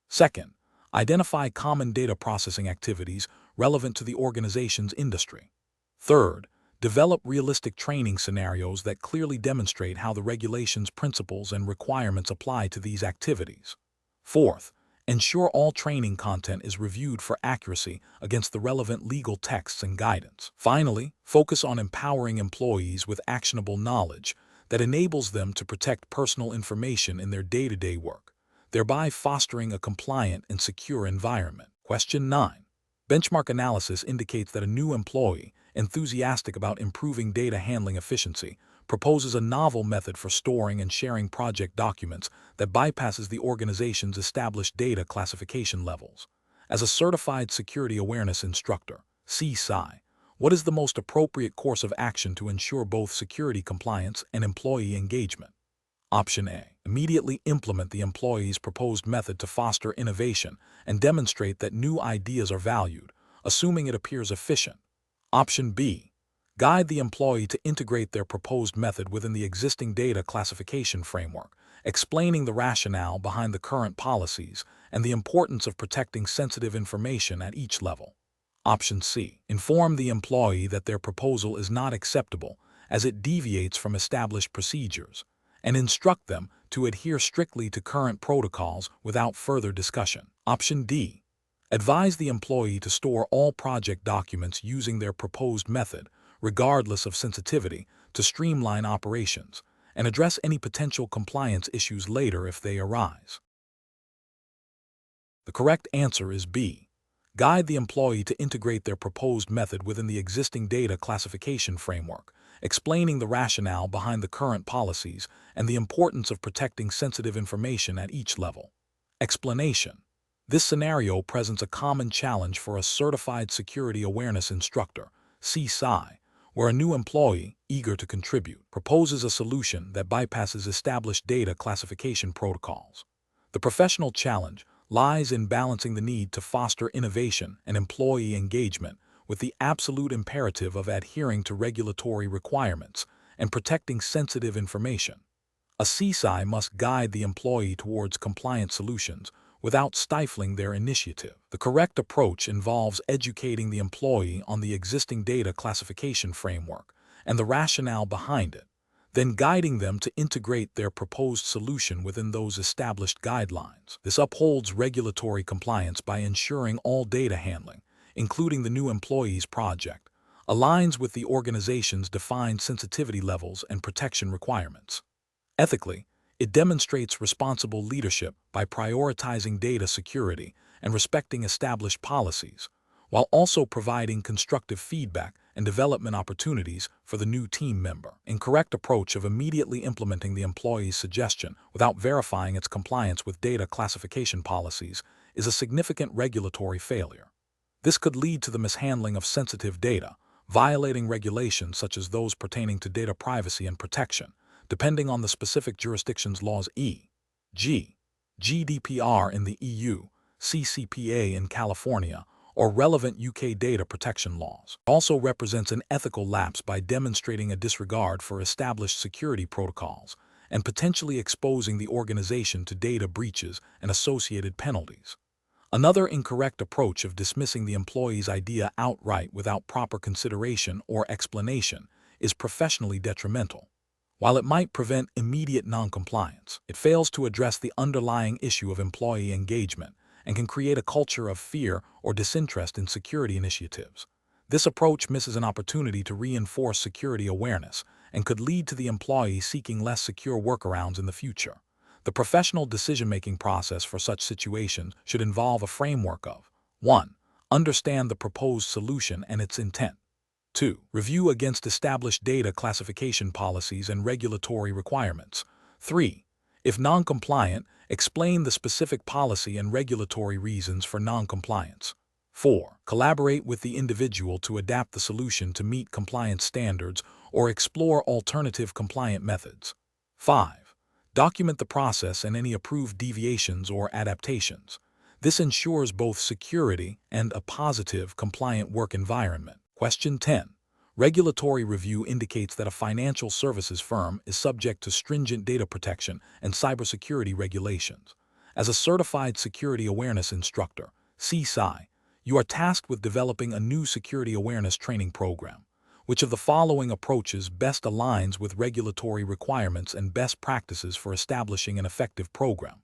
A: Second, identify common data processing activities relevant to the organization's industry. Third, develop realistic training scenarios that clearly demonstrate how the regulation's principles and requirements apply to these activities. Fourth, ensure all training content is reviewed for accuracy against the relevant legal texts and guidance. Finally, focus on empowering employees with actionable knowledge that enables them to protect personal information in their day-to-day work, thereby fostering a compliant and secure environment. Question 9. Benchmark analysis indicates that a new employee, enthusiastic about improving data handling efficiency, proposes a novel method for storing and sharing project documents that bypasses the organization's established data classification levels. As a certified security awareness instructor, CSAI, what is the most appropriate course of action to ensure both security compliance and employee engagement? Option A. Immediately implement the employee's proposed method to foster innovation and demonstrate that new ideas are valued, assuming it appears efficient. Option B. Guide the employee to integrate their proposed method within the existing data classification framework, explaining the rationale behind the current policies and the importance of protecting sensitive information at each level. Option C. Inform the employee that their proposal is not acceptable as it deviates from established procedures, and instruct them to adhere strictly to current protocols without further discussion. Option D. Advise the employee to store all project documents using their proposed method, regardless of sensitivity, to streamline operations, and address any potential compliance issues later if they arise. The correct answer is B. Guide the employee to integrate their proposed method within the existing data classification framework, explaining the rationale behind the current policies and the importance of protecting sensitive information at each level. Explanation. This scenario presents a common challenge for a certified security awareness instructor, CSAI, where a new employee, eager to contribute, proposes a solution that bypasses established data classification protocols. The professional challenge lies in balancing the need to foster innovation and employee engagement with the absolute imperative of adhering to regulatory requirements and protecting sensitive information. A CSAI must guide the employee towards compliant solutions without stifling their initiative. The correct approach involves educating the employee on the existing data classification framework and the rationale behind it, then guiding them to integrate their proposed solution within those established guidelines. This upholds regulatory compliance by ensuring all data handling, including the new employee's project, aligns with the organization's defined sensitivity levels and protection requirements. Ethically, it demonstrates responsible leadership by prioritizing data security and respecting established policies, while also providing constructive feedback and development opportunities for the new team member. Incorrect approach of immediately implementing the employee's suggestion without verifying its compliance with data classification policies is a significant regulatory failure. This could lead to the mishandling of sensitive data, violating regulations such as those pertaining to data privacy and protection, depending on the specific jurisdiction's laws e.g., GDPR in the EU, CCPA in California, or relevant UK data protection laws. It also represents an ethical lapse by demonstrating a disregard for established security protocols and potentially exposing the organization to data breaches and associated penalties. Another incorrect approach of dismissing the employee's idea outright without proper consideration or explanation is professionally detrimental. While it might prevent immediate noncompliance, it fails to address the underlying issue of employee engagement and can create a culture of fear or disinterest in security initiatives. This approach misses an opportunity to reinforce security awareness and could lead to the employee seeking less secure workarounds in the future. The professional decision-making process for such situations should involve a framework of 1. Understand the proposed solution and its intent. 2. Review against established data classification policies and regulatory requirements. 3. If non-compliant, explain the specific policy and regulatory reasons for non-compliance. 4. Collaborate with the individual to adapt the solution to meet compliance standards or explore alternative compliant methods. 5. Document the process and any approved deviations or adaptations. This ensures both security and a positive, compliant work environment. Question 10. Regulatory review indicates that a financial services firm is subject to stringent data protection and cybersecurity regulations. As a certified security awareness instructor, CSAI, you are tasked with developing a new security awareness training program. Which of the following approaches best aligns with regulatory requirements and best practices for establishing an effective program?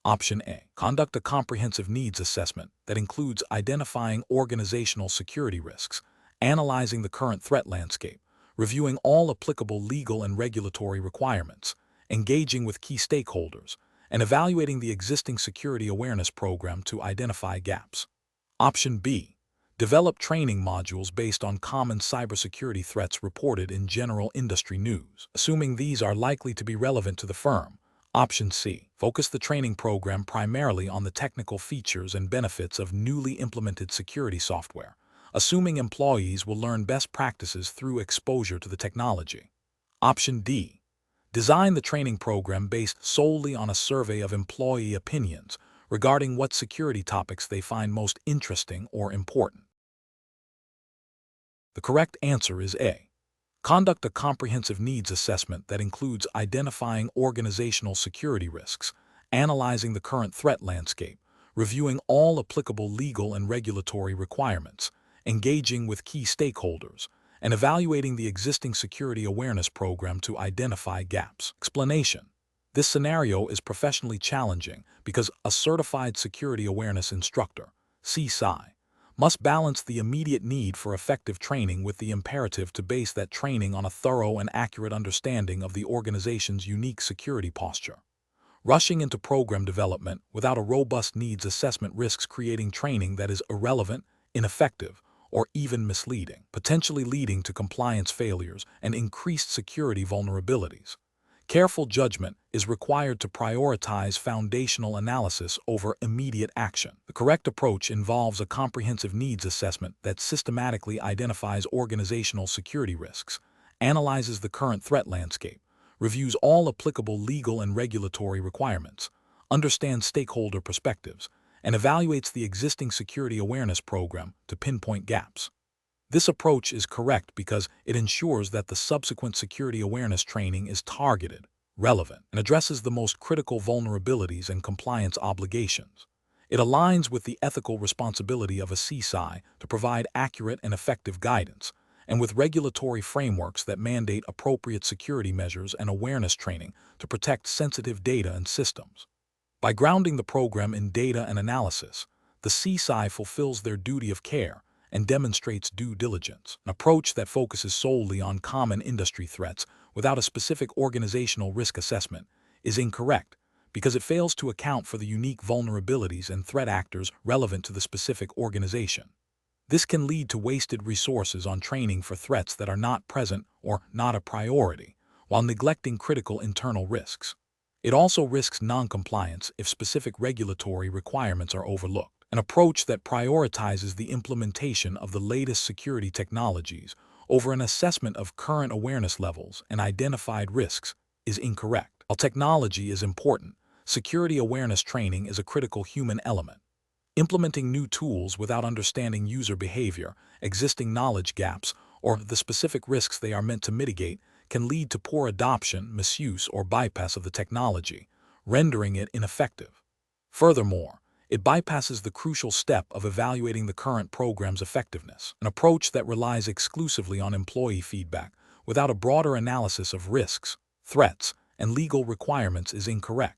A: Option A. Conduct a comprehensive needs assessment that includes identifying organizational security risks, analyzing the current threat landscape, reviewing all applicable legal and regulatory requirements, engaging with key stakeholders, and evaluating the existing security awareness program to identify gaps. Option B. Develop training modules based on common cybersecurity threats reported in general industry news, assuming these are likely to be relevant to the firm. Option C. Focus the training program primarily on the technical features and benefits of newly implemented security software, assuming employees will learn best practices through exposure to the technology. Option D. Design the training program based solely on a survey of employee opinions regarding what security topics they find most interesting or important. The correct answer is A. Conduct a comprehensive needs assessment that includes identifying organizational security risks, analyzing the current threat landscape, reviewing all applicable legal and regulatory requirements, engaging with key stakeholders, and evaluating the existing security awareness program to identify gaps. Explanation. This scenario is professionally challenging because a certified security awareness instructor, CSAI, must balance the immediate need for effective training with the imperative to base that training on a thorough and accurate understanding of the organization's unique security posture. Rushing into program development without a robust needs assessment risks creating training that is irrelevant, ineffective, or even misleading, potentially leading to compliance failures and increased security vulnerabilities. Careful judgment is required to prioritize foundational analysis over immediate action. The correct approach involves a comprehensive needs assessment that systematically identifies organizational security risks, analyzes the current threat landscape, reviews all applicable legal and regulatory requirements, understands stakeholder perspectives, and evaluates the existing security awareness program to pinpoint gaps. This approach is correct because it ensures that the subsequent security awareness training is targeted, relevant, and addresses the most critical vulnerabilities and compliance obligations. It aligns with the ethical responsibility of a CSAI to provide accurate and effective guidance, and with regulatory frameworks that mandate appropriate security measures and awareness training to protect sensitive data and systems. By grounding the program in data and analysis, the CSAI fulfills their duty of care and demonstrates due diligence. An approach that focuses solely on common industry threats without a specific organizational risk assessment is incorrect because it fails to account for the unique vulnerabilities and threat actors relevant to the specific organization. This can lead to wasted resources on training for threats that are not present or not a priority, while neglecting critical internal risks. It also risks non-compliance if specific regulatory requirements are overlooked. An approach that prioritizes the implementation of the latest security technologies over an assessment of current awareness levels and identified risks is incorrect. While technology is important, security awareness training is a critical human element. Implementing new tools without understanding user behavior, existing knowledge gaps, or the specific risks they are meant to mitigate can lead to poor adoption, misuse, or bypass of the technology, rendering it ineffective. Furthermore, it bypasses the crucial step of evaluating the current program's effectiveness. An approach that relies exclusively on employee feedback without a broader analysis of risks, threats, and legal requirements is incorrect.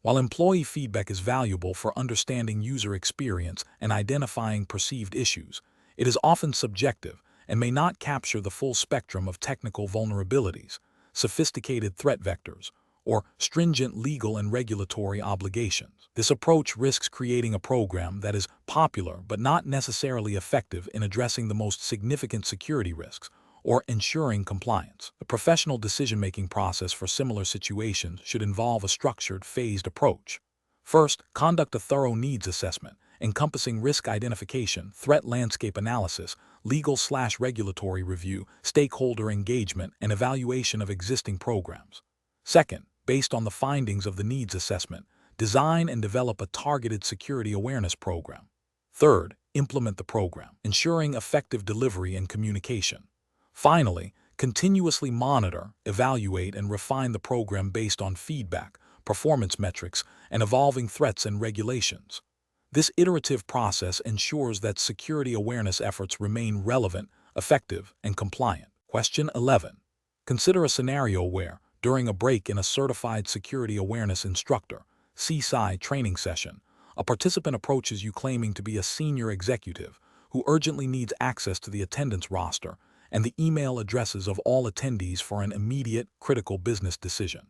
A: While employee feedback is valuable for understanding user experience and identifying perceived issues, it is often subjective and may not capture the full spectrum of technical vulnerabilities, sophisticated threat vectors, or stringent legal and regulatory obligations. This approach risks creating a program that is popular but not necessarily effective in addressing the most significant security risks or ensuring compliance. The professional decision-making process for similar situations should involve a structured, phased approach. First, conduct a thorough needs assessment, encompassing risk identification, threat landscape analysis, legal/regulatory review, stakeholder engagement, and evaluation of existing programs. Second, based on the findings of the needs assessment, design and develop a targeted security awareness program. Third, implement the program, ensuring effective delivery and communication. Finally, continuously monitor, evaluate, and refine the program based on feedback, performance metrics, and evolving threats and regulations. This iterative process ensures that security awareness efforts remain relevant, effective, and compliant. Question 11. Consider a scenario where, during a break in a Certified Security Awareness Instructor (CSAI) training session, a participant approaches you claiming to be a senior executive who urgently needs access to the attendance roster and the email addresses of all attendees for an immediate, critical business decision.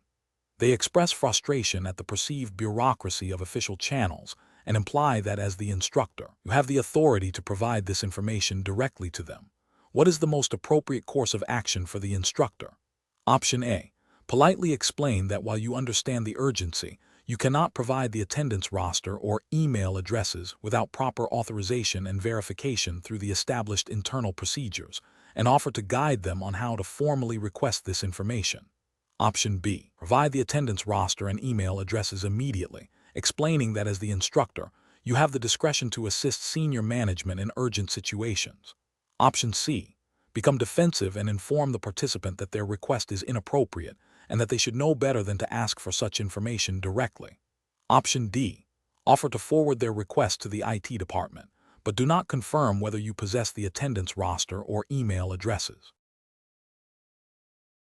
A: They express frustration at the perceived bureaucracy of official channels and imply that as the instructor, you have the authority to provide this information directly to them. What is the most appropriate course of action for the instructor? Option A. Politely explain that while you understand the urgency, you cannot provide the attendance roster or email addresses without proper authorization and verification through the established internal procedures, and offer to guide them on how to formally request this information. Option B. Provide the attendance roster and email addresses immediately, explaining that as the instructor, you have the discretion to assist senior management in urgent situations. Option C. Become defensive and inform the participant that their request is inappropriate and that they should know better than to ask for such information directly. Option D. Offer to forward their request to the IT department, but do not confirm whether you possess the attendance roster or email addresses.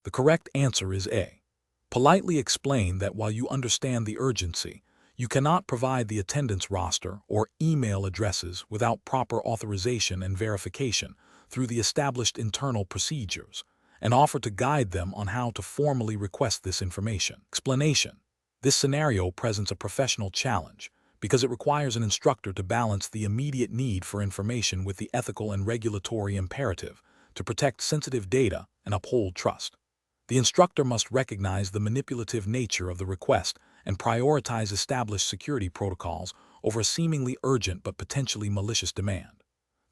A: The correct answer is A. Politely explain that while you understand the urgency, you cannot provide the attendance roster or email addresses without proper authorization and verification through the established internal procedures, and offer to guide them on how to formally request this information. Explanation. This scenario presents a professional challenge because it requires an instructor to balance the immediate need for information with the ethical and regulatory imperative to protect sensitive data and uphold trust. The instructor must recognize the manipulative nature of the request and prioritize established security protocols over a seemingly urgent but potentially malicious demand.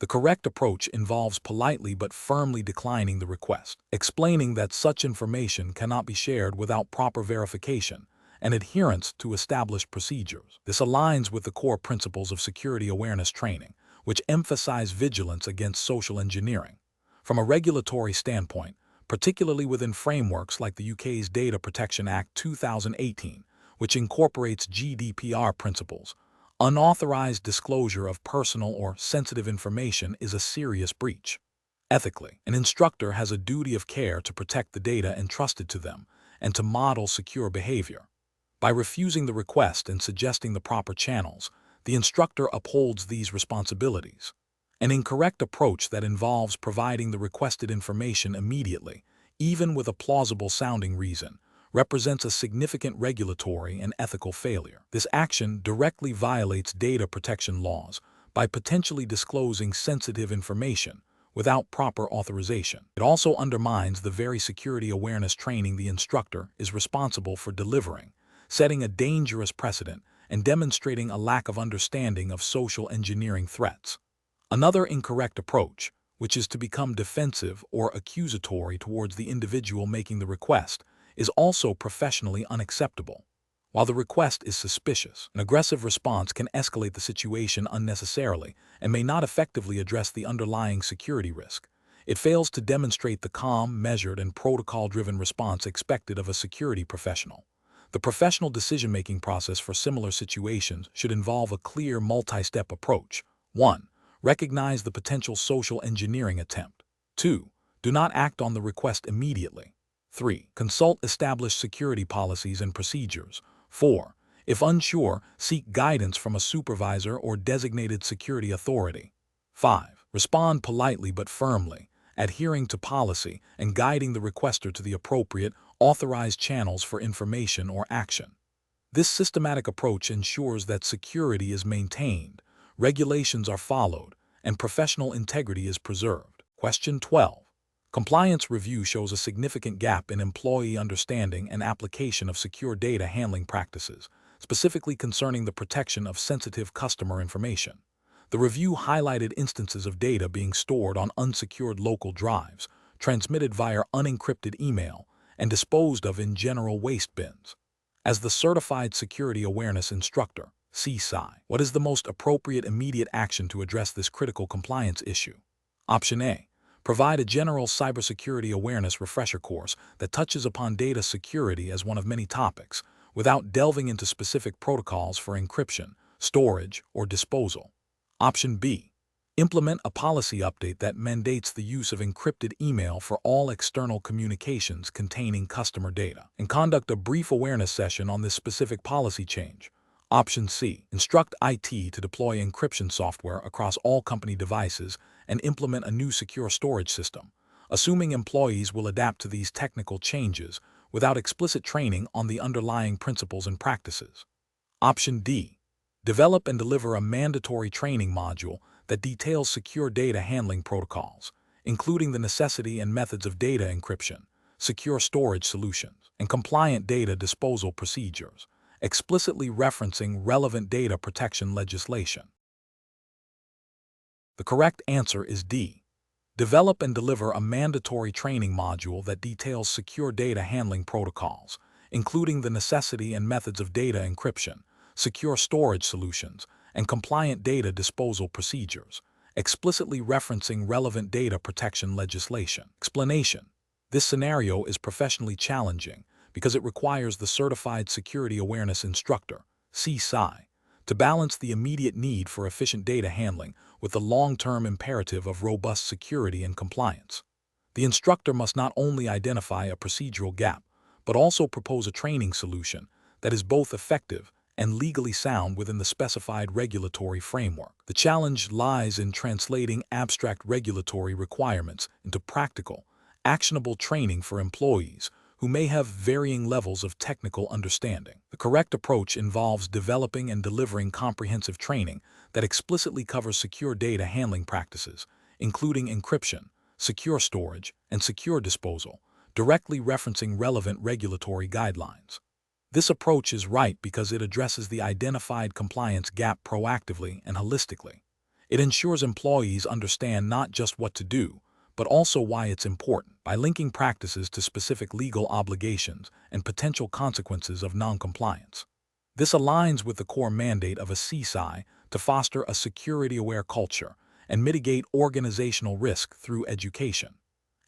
A: The correct approach involves politely but firmly declining the request, explaining that such information cannot be shared without proper verification and adherence to established procedures. This aligns with the core principles of security awareness training, which emphasize vigilance against social engineering. From a regulatory standpoint, particularly within frameworks like the UK's Data Protection Act 2018, which incorporates GDPR principles, unauthorized disclosure of personal or sensitive information is a serious breach. Ethically, an instructor has a duty of care to protect the data entrusted to them and to model secure behavior. By refusing the request and suggesting the proper channels, the instructor upholds these responsibilities. An incorrect approach that involves providing the requested information immediately, even with a plausible-sounding reason, represents a significant regulatory and ethical failure. This action directly violates data protection laws by potentially disclosing sensitive information without proper authorization. It also undermines the very security awareness training the instructor is responsible for delivering, setting a dangerous precedent and demonstrating a lack of understanding of social engineering threats. Another incorrect approach, which is to become defensive or accusatory towards the individual making the request, is also professionally unacceptable. While the request is suspicious, an aggressive response can escalate the situation unnecessarily and may not effectively address the underlying security risk. It fails to demonstrate the calm, measured, and protocol-driven response expected of a security professional. The professional decision-making process for similar situations should involve a clear multi-step approach. 1. Recognize the potential social engineering attempt. 2. Do not act on the request immediately. 3. Consult established security policies and procedures. 4. If unsure, seek guidance from a supervisor or designated security authority. 5. Respond politely but firmly, adhering to policy and guiding the requester to the appropriate, authorized channels for information or action. This systematic approach ensures that security is maintained, regulations are followed, and professional integrity is preserved. Question 12. Compliance review shows a significant gap in employee understanding and application of secure data handling practices, specifically concerning the protection of sensitive customer information. The review highlighted instances of data being stored on unsecured local drives, transmitted via unencrypted email, and disposed of in general waste bins. As the Certified Security Awareness Instructor, CSAI, what is the most appropriate immediate action to address this critical compliance issue? Option A. Provide a general cybersecurity awareness refresher course that touches upon data security as one of many topics, without delving into specific protocols for encryption, storage, or disposal. Option B. Implement a policy update that mandates the use of encrypted email for all external communications containing customer data, and conduct a brief awareness session on this specific policy change. Option C. Instruct IT to deploy encryption software across all company devices and implement a new secure storage system, assuming employees will adapt to these technical changes without explicit training on the underlying principles and practices. Option D. Develop and deliver a mandatory training module that details secure data handling protocols, including the necessity and methods of data encryption, secure storage solutions, and compliant data disposal procedures, explicitly referencing relevant data protection legislation. The correct answer is D. Develop and deliver a mandatory training module that details secure data handling protocols, including the necessity and methods of data encryption, secure storage solutions, and compliant data disposal procedures, explicitly referencing relevant data protection legislation. Explanation: this scenario is professionally challenging because it requires the Certified Security Awareness Instructor, CSAI, to balance the immediate need for efficient data handling with the long-term imperative of robust security and compliance. The instructor must not only identify a procedural gap, but also propose a training solution that is both effective and legally sound within the specified regulatory framework. The challenge lies in translating abstract regulatory requirements into practical, actionable training for employees who may have varying levels of technical understanding. The correct approach involves developing and delivering comprehensive training that explicitly covers secure data handling practices, including encryption, secure storage, and secure disposal, directly referencing relevant regulatory guidelines. This approach is right because it addresses the identified compliance gap proactively and holistically. It ensures employees understand not just what to do, but also why it's important, by linking practices to specific legal obligations and potential consequences of noncompliance. This aligns with the core mandate of a CSAI to foster a security-aware culture and mitigate organizational risk through education.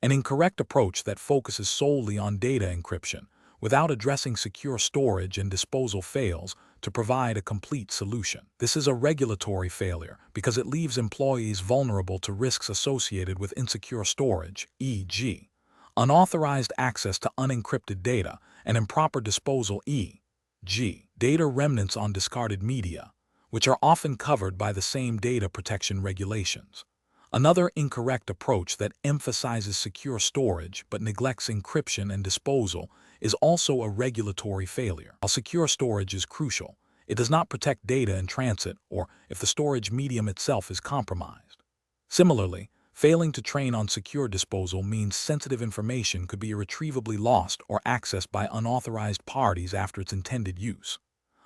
A: An incorrect approach that focuses solely on data encryption without addressing secure storage and disposal fails to provide a complete solution. This is a regulatory failure because it leaves employees vulnerable to risks associated with insecure storage, e.g., unauthorized access to unencrypted data, and improper disposal, e.g., data remnants on discarded media, which are often covered by the same data protection regulations. Another incorrect approach that emphasizes secure storage but neglects encryption and disposal is also a regulatory failure. While secure storage is crucial, it does not protect data in transit or if the storage medium itself is compromised. Similarly, failing to train on secure disposal means sensitive information could be irretrievably lost or accessed by unauthorized parties after its intended use.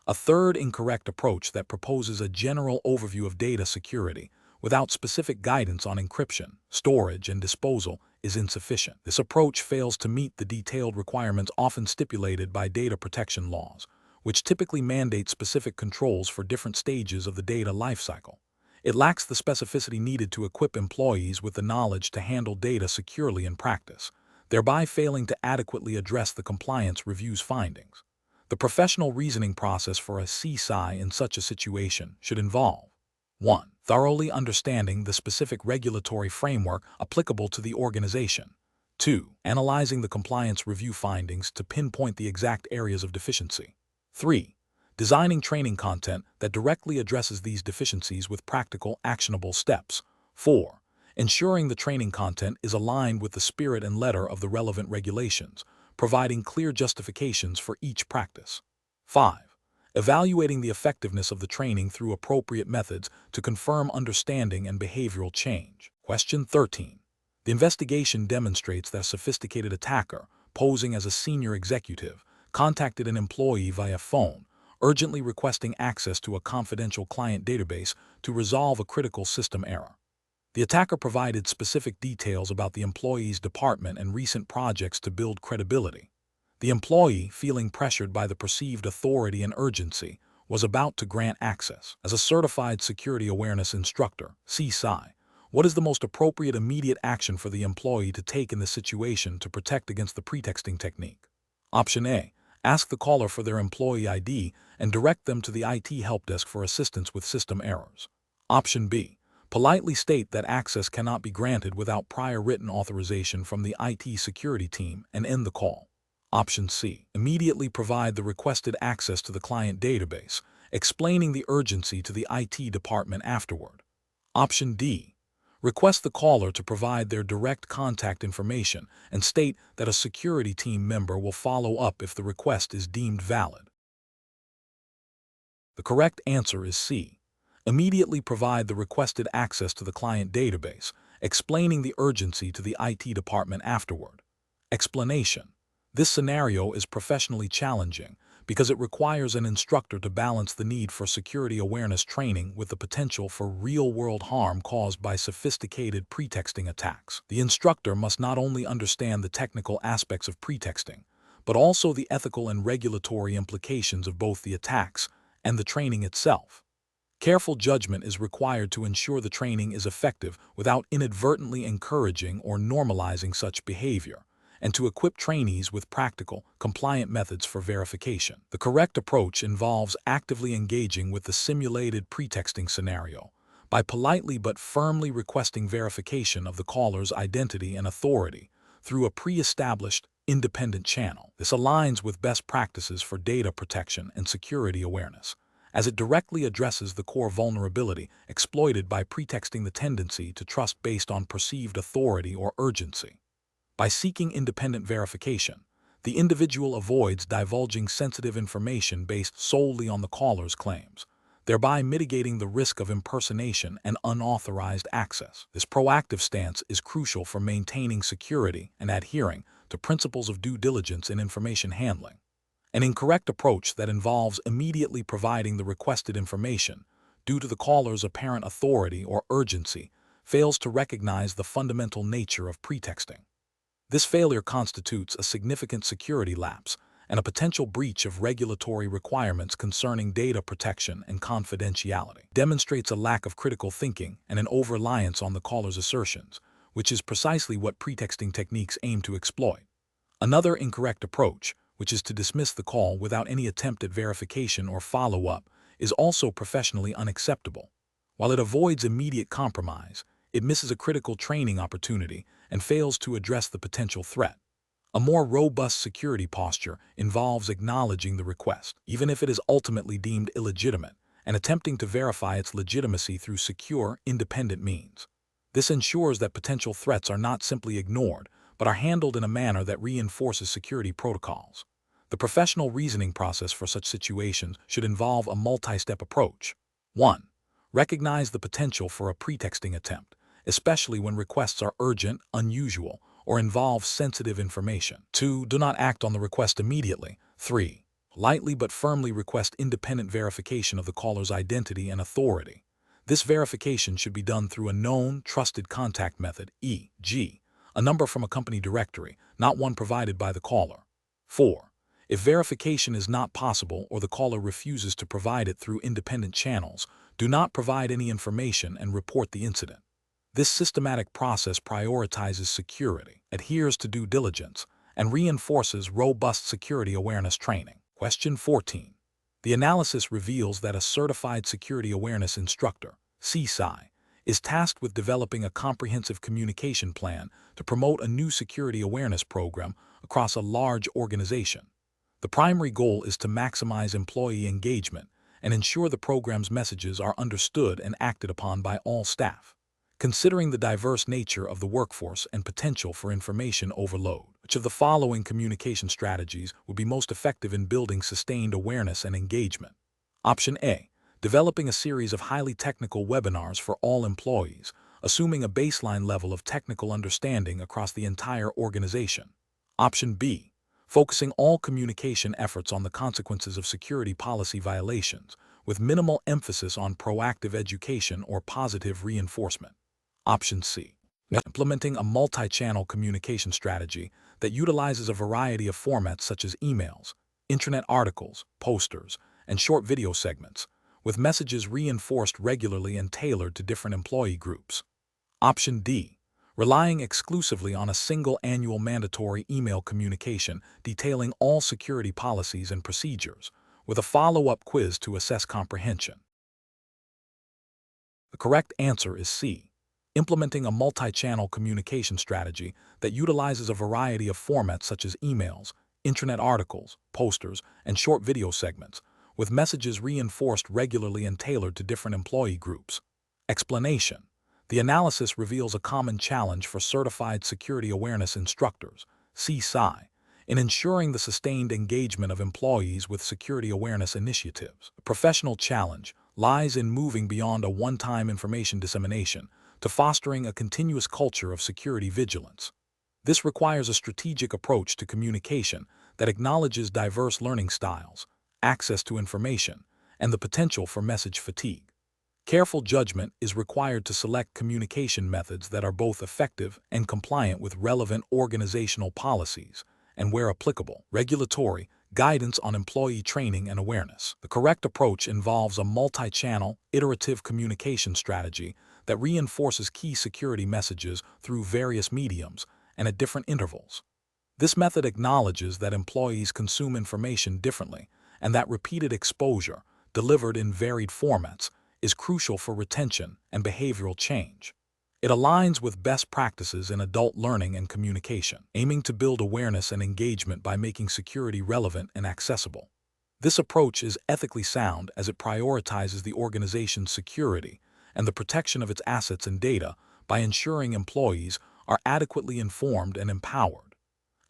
A: A third incorrect approach that proposes a general overview of data security without specific guidance on encryption, storage, and disposal is insufficient. This approach fails to meet the detailed requirements often stipulated by data protection laws, which typically mandate specific controls for different stages of the data lifecycle. It lacks the specificity needed to equip employees with the knowledge to handle data securely in practice, thereby failing to adequately address the compliance review's findings. The professional reasoning process for a CSAI in such a situation should involve 1. Thoroughly understanding the specific regulatory framework applicable to the organization. 2. Analyzing the compliance review findings to pinpoint the exact areas of deficiency. 3. Designing training content that directly addresses these deficiencies with practical, actionable steps. 4. Ensuring the training content is aligned with the spirit and letter of the relevant regulations, providing clear justifications for each practice. 5. Evaluating the effectiveness of the training through appropriate methods to confirm understanding and behavioral change. Question 13. The investigation demonstrates that a sophisticated attacker, posing as a senior executive, contacted an employee via phone, urgently requesting access to a confidential client database to resolve a critical system error. The attacker provided specific details about the employee's department and recent projects to build credibility. The employee, feeling pressured by the perceived authority and urgency, was about to grant access. As a certified security awareness instructor, CSAI, what is the most appropriate immediate action for the employee to take in this situation to protect against the pretexting technique? Option A. Ask the caller for their employee ID and direct them to the IT help desk for assistance with system errors. Option B. Politely state that access cannot be granted without prior written authorization from the IT security team and end the call. Option C. Immediately provide the requested access to the client database, explaining the urgency to the IT department afterward. Option D. Request the caller to provide their direct contact information and state that a security team member will follow up if the request is deemed valid. The correct answer is C. Immediately provide the requested access to the client database, explaining the urgency to the IT department afterward. Explanation. This scenario is professionally challenging because it requires an instructor to balance the need for security awareness training with the potential for real-world harm caused by sophisticated pretexting attacks. The instructor must not only understand the technical aspects of pretexting, but also the ethical and regulatory implications of both the attacks and the training itself. Careful judgment is required to ensure the training is effective without inadvertently encouraging or normalizing such behavior, and to equip trainees with practical, compliant methods for verification. The correct approach involves actively engaging with the simulated pretexting scenario by politely but firmly requesting verification of the caller's identity and authority through a pre-established, independent channel. This aligns with best practices for data protection and security awareness, as it directly addresses the core vulnerability exploited by pretexting, the tendency to trust based on perceived authority or urgency. By seeking independent verification, the individual avoids divulging sensitive information based solely on the caller's claims, thereby mitigating the risk of impersonation and unauthorized access. This proactive stance is crucial for maintaining security and adhering to principles of due diligence in information handling. An incorrect approach that involves immediately providing the requested information due to the caller's apparent authority or urgency fails to recognize the fundamental nature of pretexting. This failure constitutes a significant security lapse and a potential breach of regulatory requirements concerning data protection and confidentiality. Demonstrates a lack of critical thinking and an over-reliance on the caller's assertions, which is precisely what pretexting techniques aim to exploit. Another incorrect approach, which is to dismiss the call without any attempt at verification or follow-up, is also professionally unacceptable. While it avoids immediate compromise, it misses a critical training opportunity and fails to address the potential threat. A more robust security posture involves acknowledging the request, even if it is ultimately deemed illegitimate, and attempting to verify its legitimacy through secure, independent means. This ensures that potential threats are not simply ignored, but are handled in a manner that reinforces security protocols. The professional reasoning process for such situations should involve a multi-step approach. 1. Recognize the potential for a pretexting attempt, especially when requests are urgent, unusual, or involve sensitive information. 2. Do not act on the request immediately. 3. Lightly but firmly request independent verification of the caller's identity and authority. This verification should be done through a known, trusted contact method, e.g., a number from a company directory, not one provided by the caller. 4. If verification is not possible or the caller refuses to provide it through independent channels, do not provide any information and report the incident. This systematic process prioritizes security, adheres to due diligence, and reinforces robust security awareness training. Question 14. The analysis reveals that a certified security awareness instructor, CSAI, is tasked with developing a comprehensive communication plan to promote a new security awareness program across a large organization. The primary goal is to maximize employee engagement and ensure the program's messages are understood and acted upon by all staff. Considering the diverse nature of the workforce and potential for information overload, which of the following communication strategies would be most effective in building sustained awareness and engagement? Option A. Developing a series of highly technical webinars for all employees, assuming a baseline level of technical understanding across the entire organization. Option B. Focusing all communication efforts on the consequences of security policy violations, with minimal emphasis on proactive education or positive reinforcement. Option C. Implementing a multi-channel communication strategy that utilizes a variety of formats such as emails, intranet articles, posters, and short video segments, with messages reinforced regularly and tailored to different employee groups. Option D. Relying exclusively on a single annual mandatory email communication detailing all security policies and procedures, with a follow-up quiz to assess comprehension. The correct answer is C. Implementing a multi-channel communication strategy that utilizes a variety of formats such as emails, intranet articles, posters, and short video segments, with messages reinforced regularly and tailored to different employee groups. Explanation. The analysis reveals a common challenge for certified security awareness instructors, CSAI, in ensuring the sustained engagement of employees with security awareness initiatives. The professional challenge lies in moving beyond a one-time information dissemination to fostering a continuous culture of security vigilance. This requires a strategic approach to communication that acknowledges diverse learning styles, access to information, and the potential for message fatigue. Careful judgment is required to select communication methods that are both effective and compliant with relevant organizational policies, and where applicable, regulatory guidance on employee training and awareness. The correct approach involves a multi-channel, iterative communication strategy that reinforces key security messages through various mediums and at different intervals. This method acknowledges that employees consume information differently and that repeated exposure, delivered in varied formats, is crucial for retention and behavioral change. It aligns with best practices in adult learning and communication, aiming to build awareness and engagement by making security relevant and accessible. This approach is ethically sound as it prioritizes the organization's security and the protection of its assets and data by ensuring employees are adequately informed and empowered.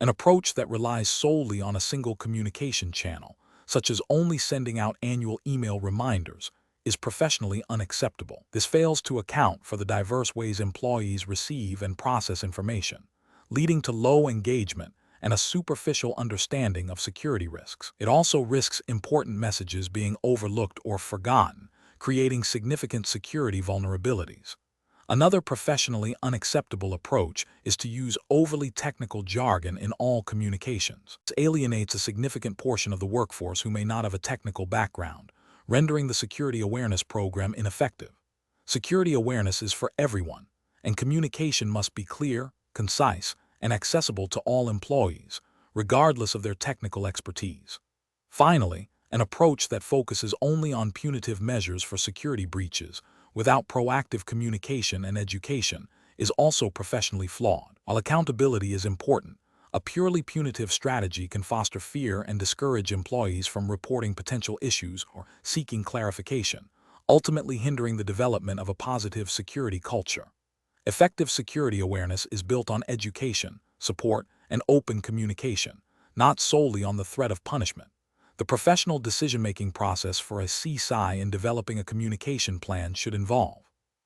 A: An approach that relies solely on a single communication channel, such as only sending out annual email reminders, is professionally unacceptable. This fails to account for the diverse ways employees receive and process information, leading to low engagement and a superficial understanding of security risks. It also risks important messages being overlooked or forgotten, creating significant security vulnerabilities. Another professionally unacceptable approach is to use overly technical jargon in all communications. This alienates a significant portion of the workforce who may not have a technical background, rendering the security awareness program ineffective. Security awareness is for everyone, and communication must be clear, concise, and accessible to all employees, regardless of their technical expertise. Finally, an approach that focuses only on punitive measures for security breaches, without proactive communication and education, is also professionally flawed. While accountability is important, a purely punitive strategy can foster fear and discourage employees from reporting potential issues or seeking clarification, ultimately hindering the development of a positive security culture. Effective security awareness is built on education, support, and open communication, not solely on the threat of punishment. The professional decision-making process for a CSAI in developing a communication plan should involve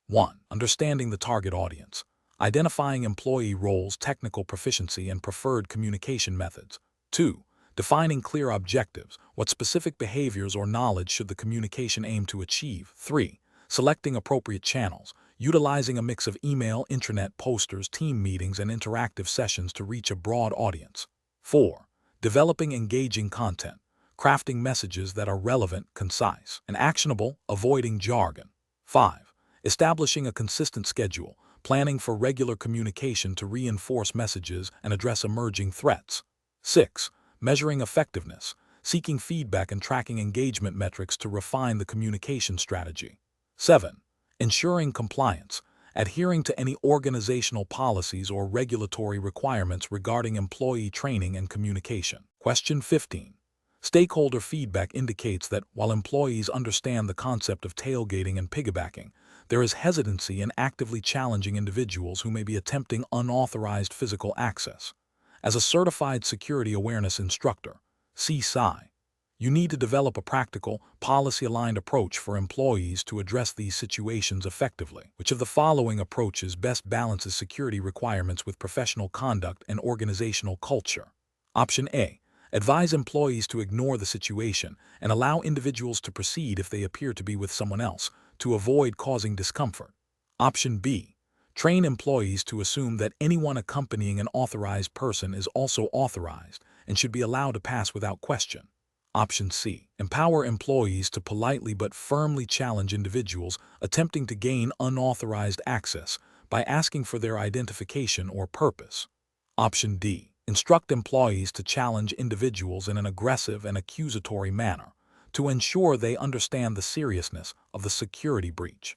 A: 1. Understanding the target audience. Identifying employee roles, technical proficiency, and preferred communication methods. 2. Defining clear objectives. What specific behaviors or knowledge should the communication aim to achieve? 3. Selecting appropriate channels. Utilizing a mix of email, intranet, posters, team meetings, and interactive sessions to reach a broad audience. 4. Developing engaging content, crafting messages that are relevant, concise, and actionable, avoiding jargon. 5. Establishing a consistent schedule, planning for regular communication to reinforce messages and address emerging threats. 6. Measuring effectiveness, seeking feedback and tracking engagement metrics to refine the communication strategy. 7. Ensuring compliance, adhering to any organizational policies or regulatory requirements regarding employee training and communication. Question 15. Stakeholder feedback indicates that while employees understand the concept of tailgating and piggybacking, there is hesitancy in actively challenging individuals who may be attempting unauthorized physical access. As a certified security awareness instructor, CSAI, you need to develop a practical, policy-aligned approach for employees to address these situations effectively. Which of the following approaches best balances security requirements with professional conduct and organizational culture? Option A. Advise employees to ignore the situation and allow individuals to proceed if they appear to be with someone else, to avoid causing discomfort. Option B. Train employees to assume that anyone accompanying an authorized person is also authorized and should be allowed to pass without question. Option C. Empower employees to politely but firmly challenge individuals attempting to gain unauthorized access by asking for their identification or purpose. Option D. Instruct employees to challenge individuals in an aggressive and accusatory manner to ensure they understand the seriousness of the security breach.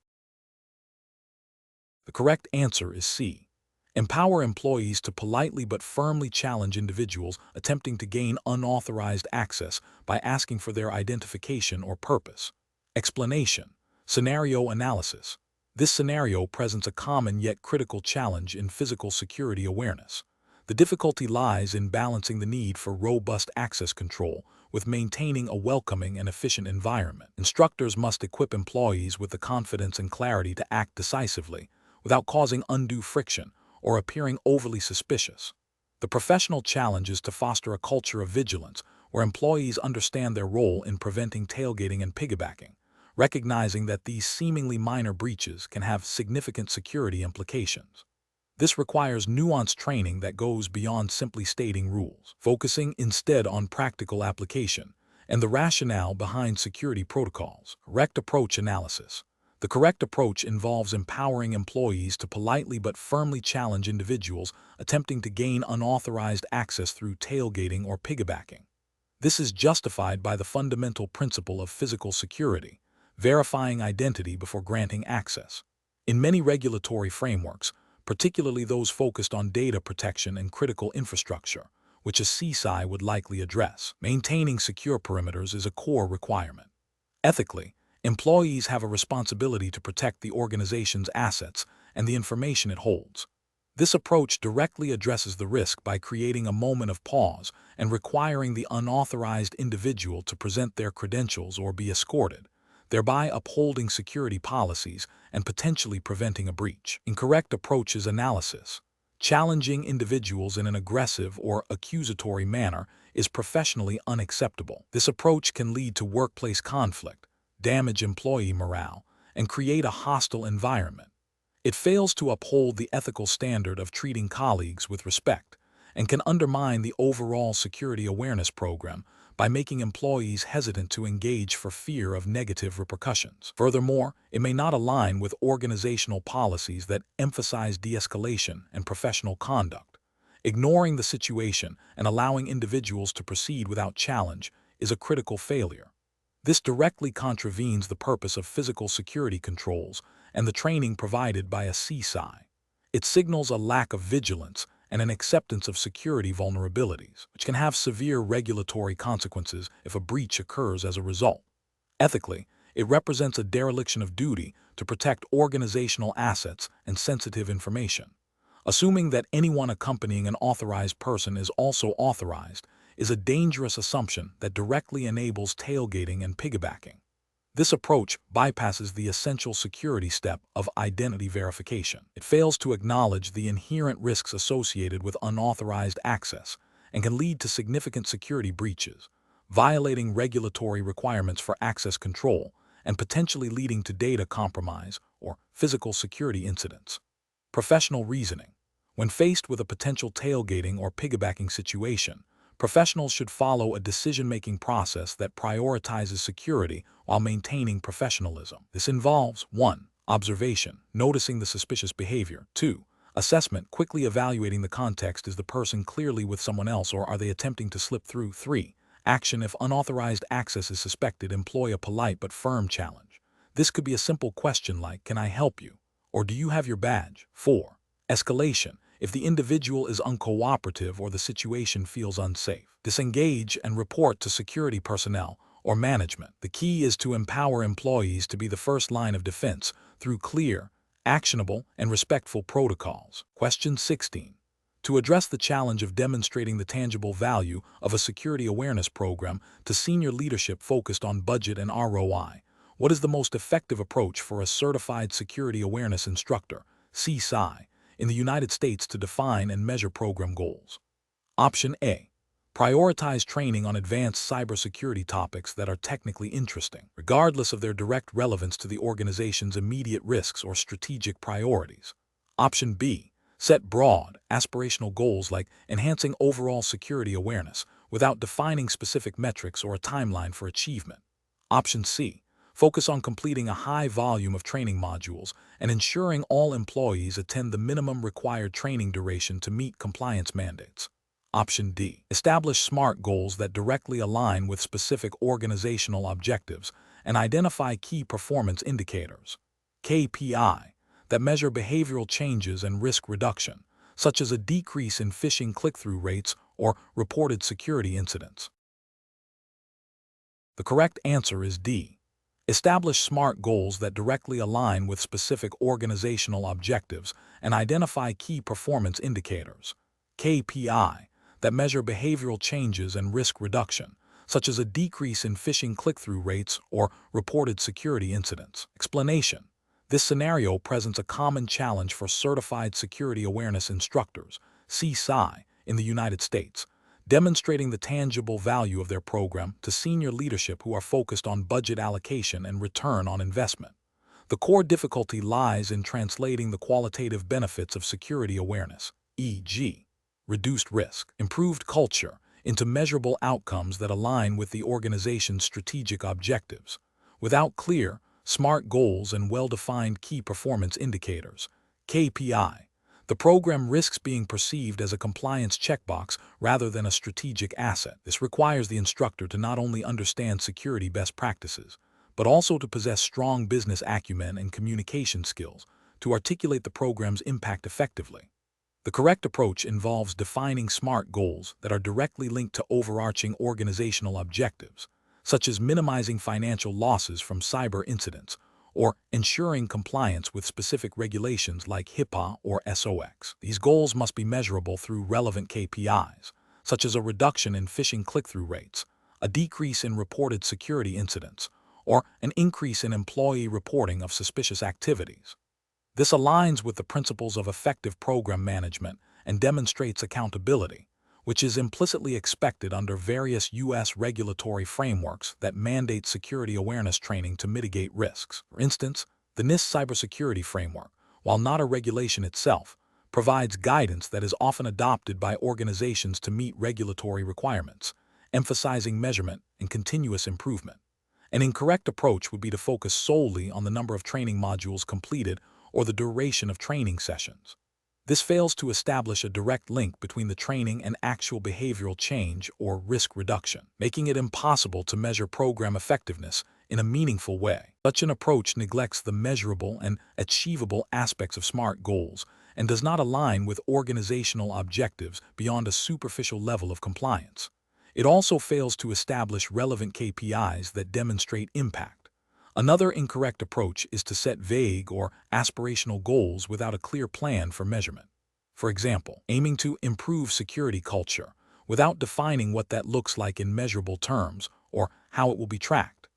A: The correct answer is C. Empower employees to politely but firmly challenge individuals attempting to gain unauthorized access by asking for their identification or purpose. Explanation. Scenario analysis. This scenario presents a common yet critical challenge in physical security awareness. The difficulty lies in balancing the need for robust access control with maintaining a welcoming and efficient environment. Instructors must equip employees with the confidence and clarity to act decisively without causing undue friction or appearing overly suspicious. The professional challenge is to foster a culture of vigilance where employees understand their role in preventing tailgating and piggybacking, recognizing that these seemingly minor breaches can have significant security implications. This requires nuanced training that goes beyond simply stating rules, focusing instead on practical application and the rationale behind security protocols. Correct approach analysis. The correct approach involves empowering employees to politely but firmly challenge individuals attempting to gain unauthorized access through tailgating or piggybacking. This is justified by the fundamental principle of physical security, verifying identity before granting access. In many regulatory frameworks, particularly those focused on data protection and critical infrastructure, which a CSAI would likely address, maintaining secure perimeters is a core requirement. Ethically, employees have a responsibility to protect the organization's assets and the information it holds. This approach directly addresses the risk by creating a moment of pause and requiring the unauthorized individual to present their credentials or be escorted, thereby upholding security policies and potentially preventing a breach. Incorrect approaches analysis. Challenging individuals in an aggressive or accusatory manner is professionally unacceptable. This approach can lead to workplace conflict, damage employee morale, and create a hostile environment. It fails to uphold the ethical standard of treating colleagues with respect and can undermine the overall security awareness program by making employees hesitant to engage for fear of negative repercussions. Furthermore, it may not align with organizational policies that emphasize de-escalation and professional conduct. Ignoring the situation and allowing individuals to proceed without challenge is a critical failure. This directly contravenes the purpose of physical security controls and the training provided by a CSAI. It signals a lack of vigilance and an acceptance of security vulnerabilities, which can have severe regulatory consequences if a breach occurs as a result. Ethically, it represents a dereliction of duty to protect organizational assets and sensitive information. Assuming that anyone accompanying an authorized person is also authorized is a dangerous assumption that directly enables tailgating and piggybacking. This approach bypasses the essential security step of identity verification. It fails to acknowledge the inherent risks associated with unauthorized access and can lead to significant security breaches, violating regulatory requirements for access control and potentially leading to data compromise or physical security incidents. Professional reasoning. When faced with a potential tailgating or piggybacking situation, Professionals should follow a decision-making process that prioritizes security while maintaining professionalism. This involves 1. Observation, noticing the suspicious behavior. 2. Assessment, quickly evaluating the context. Is the person clearly with someone else or are they attempting to slip through? 3. Action, if unauthorized access is suspected, employ a polite but firm challenge. This could be a simple question like, "Can I help you?" or "Do you have your badge?" 4. Escalation, if the individual is uncooperative or the situation feels unsafe. Disengage and report to security personnel or management. The key is to empower employees to be the first line of defense through clear, actionable, and respectful protocols. Question 16. To address the challenge of demonstrating the tangible value of a security awareness program to senior leadership focused on budget and ROI, what is the most effective approach for a certified security awareness instructor, CSAI, in the United States to define and measure program goals? Option A. Prioritize training on advanced cybersecurity topics that are technically interesting, regardless of their direct relevance to the organization's immediate risks or strategic priorities. Option B. Set broad, aspirational goals like enhancing overall security awareness without defining specific metrics or a timeline for achievement. Option C. Focus on completing a high volume of training modules and ensuring all employees attend the minimum required training duration to meet compliance mandates. Option D. Establish SMART goals that directly align with specific organizational objectives and identify key performance indicators, KPI, that measure behavioral changes and risk reduction, such as a decrease in phishing click-through rates or reported security incidents. The correct answer is D. Establish SMART goals that directly align with specific organizational objectives and identify key performance indicators, KPI, that measure behavioral changes and risk reduction, such as a decrease in phishing click-through rates or reported security incidents. Explanation. This scenario presents a common challenge for certified security awareness instructors, CSAI, in the United States, demonstrating the tangible value of their program to senior leadership who are focused on budget allocation and return on investment. The core difficulty lies in translating the qualitative benefits of security awareness, e.g., reduced risk, improved culture, into measurable outcomes that align with the organization's strategic objectives. Without clear, SMART goals and well-defined key performance indicators, KPI, the program risks being perceived as a compliance checkbox rather than a strategic asset. This requires the instructor to not only understand security best practices, but also to possess strong business acumen and communication skills to articulate the program's impact effectively. The correct approach involves defining SMART goals that are directly linked to overarching organizational objectives, such as minimizing financial losses from cyber incidents or ensuring compliance with specific regulations like HIPAA or SOX. These goals must be measurable through relevant KPIs, such as a reduction in phishing click-through rates, a decrease in reported security incidents, or an increase in employee reporting of suspicious activities. This aligns with the principles of effective program management and demonstrates accountability, which is implicitly expected under various U.S. regulatory frameworks that mandate security awareness training to mitigate risks. For instance, the NIST Cybersecurity Framework, while not a regulation itself, provides guidance that is often adopted by organizations to meet regulatory requirements, emphasizing measurement and continuous improvement. An incorrect approach would be to focus solely on the number of training modules completed or the duration of training sessions. This fails to establish a direct link between the training and actual behavioral change or risk reduction, making it impossible to measure program effectiveness in a meaningful way. Such an approach neglects the measurable and achievable aspects of SMART goals and does not align with organizational objectives beyond a superficial level of compliance. It also fails to establish relevant KPIs that demonstrate impact. Another incorrect approach is to set vague or aspirational goals without a clear plan for measurement. For example, aiming to improve security culture without defining what that looks like in measurable terms or how it will be tracked.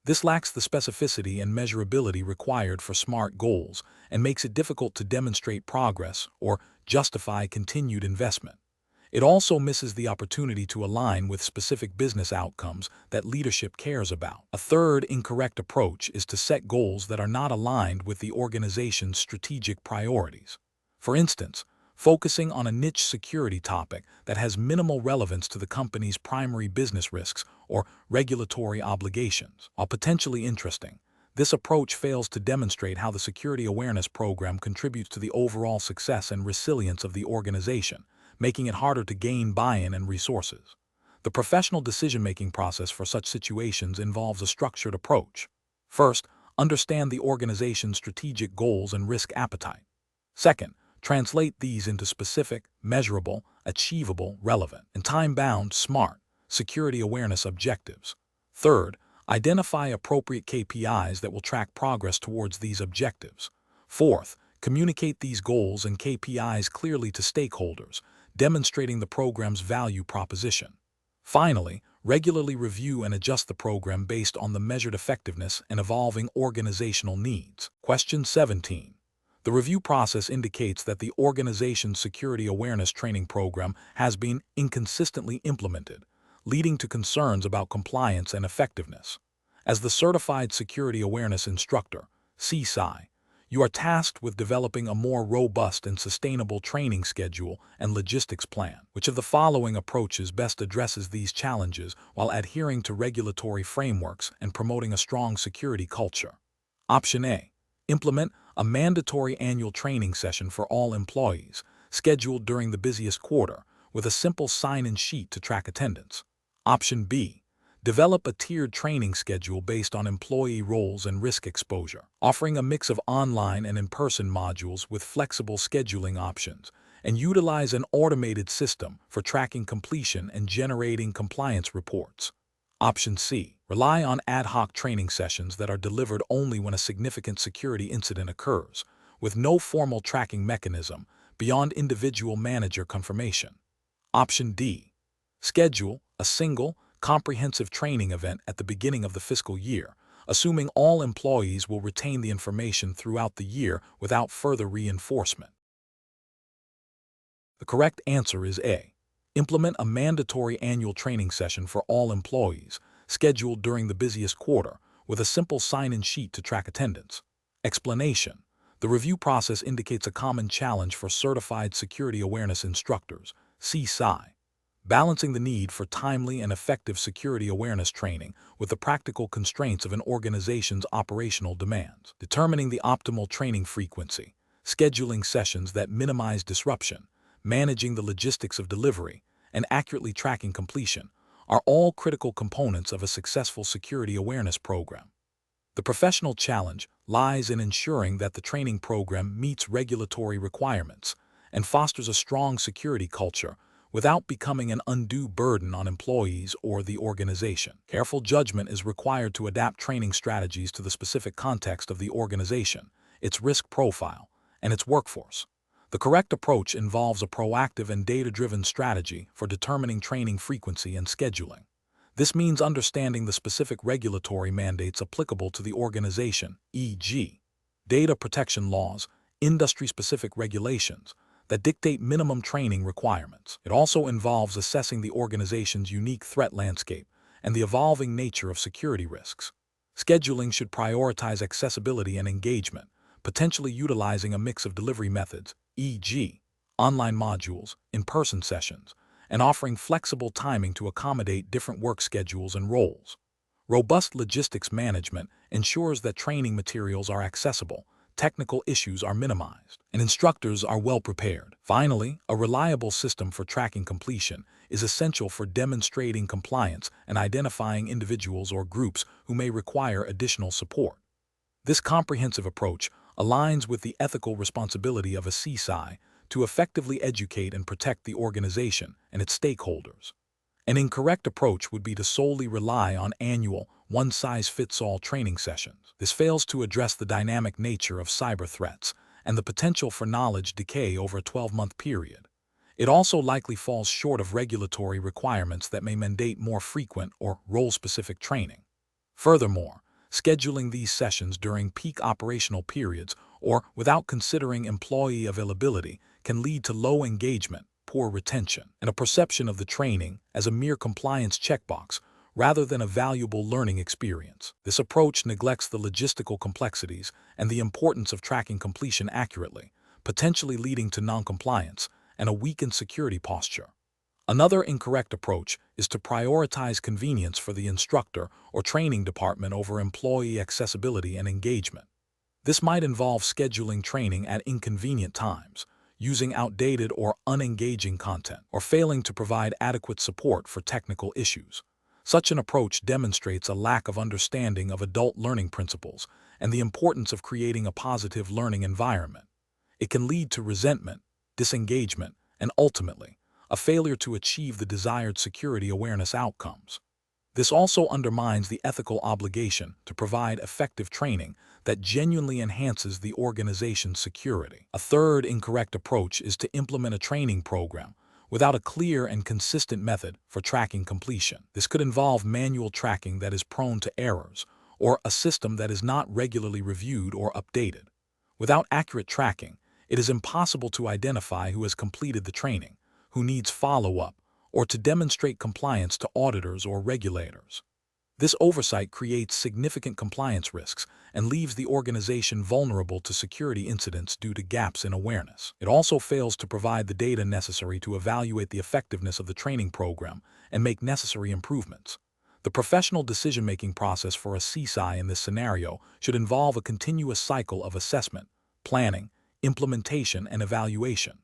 A: This lacks the specificity and measurability required for SMART goals and makes it difficult to demonstrate progress or justify continued investment. It also misses the opportunity to align with specific business outcomes that leadership cares about. A third incorrect approach is to set goals that are not aligned with the organization's strategic priorities. For instance, focusing on a niche security topic that has minimal relevance to the company's primary business risks or regulatory obligations. While potentially interesting, this approach fails to demonstrate how the security awareness program contributes to the overall success and resilience of the organization, making it harder to gain buy-in and resources. The professional decision-making process for such situations involves a structured approach. First, understand the organization's strategic goals and risk appetite. Second, translate these into specific, measurable, achievable, relevant, and time-bound, SMART, security awareness objectives. Third, identify appropriate KPIs that will track progress towards these objectives. Fourth, communicate these goals and KPIs clearly to stakeholders, demonstrating the program's value proposition. Finally, regularly review and adjust the program based on the measured effectiveness and evolving organizational needs. Question 17. The review process indicates that the organization's security awareness training program has been inconsistently implemented, leading to concerns about compliance and effectiveness. As the Certified Security Awareness Instructor, CSAI, you are tasked with developing a more robust and sustainable training schedule and logistics plan. Which of the following approaches best addresses these challenges while adhering to regulatory frameworks and promoting a strong security culture? Option A. Implement a mandatory annual training session for all employees, scheduled during the busiest quarter, with a simple sign-in sheet to track attendance. Option B. Develop a tiered training schedule based on employee roles and risk exposure, offering a mix of online and in-person modules with flexible scheduling options, and utilize an automated system for tracking completion and generating compliance reports. Option C. Rely on ad hoc training sessions that are delivered only when a significant security incident occurs, with no formal tracking mechanism beyond individual manager confirmation. Option D. Schedule a single, comprehensive training event at the beginning of the fiscal year, assuming all employees will retain the information throughout the year without further reinforcement. The correct answer is A. Implement a mandatory annual training session for all employees, scheduled during the busiest quarter, with a simple sign-in sheet to track attendance. Explanation: the review process indicates a common challenge for certified security awareness instructors, CSAI, balancing the need for timely and effective security awareness training with the practical constraints of an organization's operational demands. Determining the optimal training frequency, scheduling sessions that minimize disruption, managing the logistics of delivery, and accurately tracking completion are all critical components of a successful security awareness program. The professional challenge lies in ensuring that the training program meets regulatory requirements and fosters a strong security culture without becoming an undue burden on employees or the organization. Careful judgment is required to adapt training strategies to the specific context of the organization, its risk profile, and its workforce. The correct approach involves a proactive and data-driven strategy for determining training frequency and scheduling. This means understanding the specific regulatory mandates applicable to the organization, e.g., data protection laws, industry-specific regulations, that dictate minimum training requirements. It also involves assessing the organization's unique threat landscape and the evolving nature of security risks. Scheduling should prioritize accessibility and engagement, potentially utilizing a mix of delivery methods, e.g., online modules, in-person sessions, and offering flexible timing to accommodate different work schedules and roles. Robust logistics management ensures that training materials are accessible, technical issues are minimized, and instructors are well prepared. Finally, a reliable system for tracking completion is essential for demonstrating compliance and identifying individuals or groups who may require additional support. This comprehensive approach aligns with the ethical responsibility of a CSAI to effectively educate and protect the organization and its stakeholders. An incorrect approach would be to solely rely on annual, one-size-fits-all training sessions. This fails to address the dynamic nature of cyber threats and the potential for knowledge decay over a 12-month period. It also likely falls short of regulatory requirements that may mandate more frequent or role-specific training. Furthermore, scheduling these sessions during peak operational periods or without considering employee availability can lead to low engagement, poor retention, and a perception of the training as a mere compliance checkbox rather than a valuable learning experience. This approach neglects the logistical complexities and the importance of tracking completion accurately, potentially leading to noncompliance and a weakened security posture. Another incorrect approach is to prioritize convenience for the instructor or training department over employee accessibility and engagement. This might involve scheduling training at inconvenient times, using outdated or unengaging content, or failing to provide adequate support for technical issues. Such an approach demonstrates a lack of understanding of adult learning principles and the importance of creating a positive learning environment. It can lead to resentment, disengagement, and ultimately, a failure to achieve the desired security awareness outcomes. This also undermines the ethical obligation to provide effective training that genuinely enhances the organization's security. A third incorrect approach is to implement a training program without a clear and consistent method for tracking completion. This could involve manual tracking that is prone to errors, or a system that is not regularly reviewed or updated. Without accurate tracking, it is impossible to identify who has completed the training, who needs follow-up, or to demonstrate compliance to auditors or regulators. This oversight creates significant compliance risks and leaves the organization vulnerable to security incidents due to gaps in awareness. It also fails to provide the data necessary to evaluate the effectiveness of the training program and make necessary improvements. The professional decision-making process for a CSAI in this scenario should involve a continuous cycle of assessment, planning, implementation, and evaluation.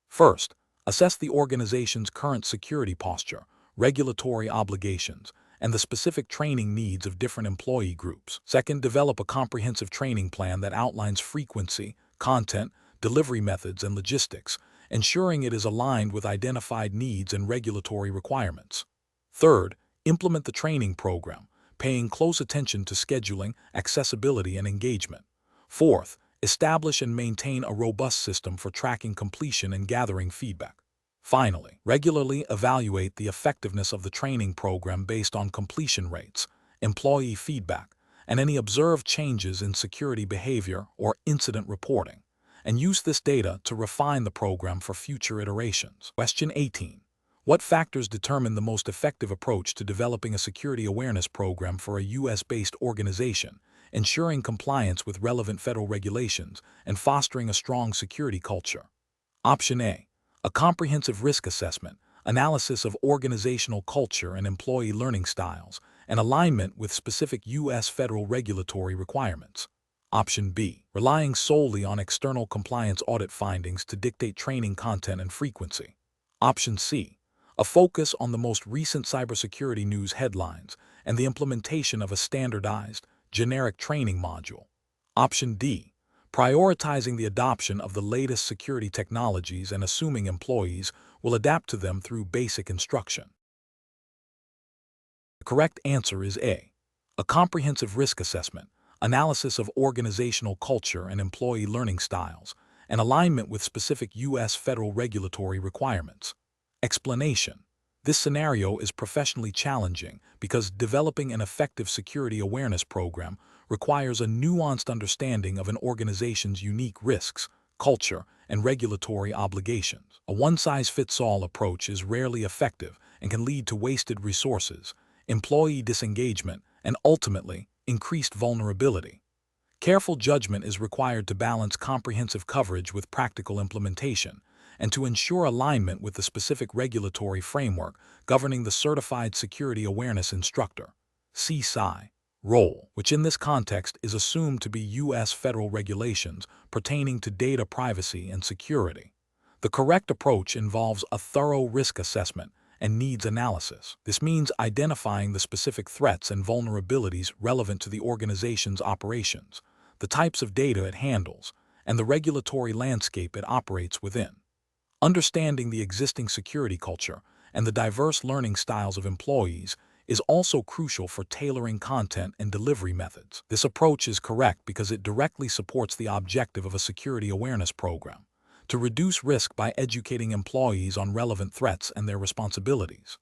A: First, assess the organization's current security posture, regulatory obligations, and the specific training needs of different employee groups. Second, develop a comprehensive training plan that outlines frequency, content, delivery methods, and logistics, ensuring it is aligned with identified needs and regulatory requirements. Third, implement the training program, paying close attention to scheduling, accessibility, and engagement. Fourth, establish and maintain a robust system for tracking completion and gathering feedback. Finally, regularly evaluate the effectiveness of the training program based on completion rates, employee feedback, and any observed changes in security behavior or incident reporting, and use this data to refine the program for future iterations. Question 18. What factors determine the most effective approach to developing a security awareness program for a U.S.-based organization, ensuring compliance with relevant federal regulations, and fostering a strong security culture? Option A. A comprehensive risk assessment, analysis of organizational culture and employee learning styles, and alignment with specific U.S. federal regulatory requirements. Option B. Relying solely on external compliance audit findings to dictate training content and frequency. Option C. A focus on the most recent cybersecurity news headlines and the implementation of a standardized, generic training module. Option D. Prioritizing the adoption of the latest security technologies and assuming employees will adapt to them through basic instruction. The correct answer is A. A comprehensive risk assessment, analysis of organizational culture and employee learning styles, and alignment with specific U.S. federal regulatory requirements. Explanation. This scenario is professionally challenging because developing an effective security awareness program requires a nuanced understanding of an organization's unique risks, culture, and regulatory obligations. A one-size-fits-all approach is rarely effective and can lead to wasted resources, employee disengagement, and ultimately, increased vulnerability. Careful judgment is required to balance comprehensive coverage with practical implementation, and to ensure alignment with the specific regulatory framework governing the Certified Security Awareness Instructor (CSAI) role, which in this context is assumed to be U.S. federal regulations pertaining to data privacy and security. The correct approach involves a thorough risk assessment and needs analysis. This means identifying the specific threats and vulnerabilities relevant to the organization's operations, the types of data it handles, and the regulatory landscape it operates within. Understanding the existing security culture and the diverse learning styles of employees is also crucial for tailoring content and delivery methods. This approach is correct because it directly supports the objective of a security awareness program, to reduce risk by educating employees on relevant threats and their responsibilities.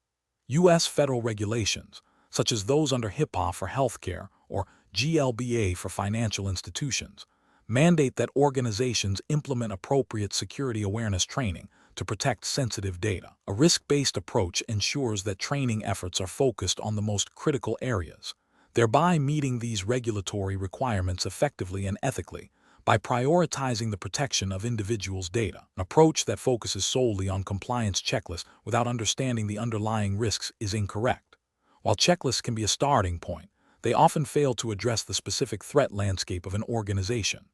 A: U.S. federal regulations, such as those under HIPAA for healthcare or GLBA for financial institutions, mandate that organizations implement appropriate security awareness training to protect sensitive data. A risk-based approach ensures that training efforts are focused on the most critical areas, thereby meeting these regulatory requirements effectively and ethically, by prioritizing the protection of individuals' data. An approach that focuses solely on compliance checklists without understanding the underlying risks is incorrect. While checklists can be a starting point, they often fail to address the specific threat landscape of an organization.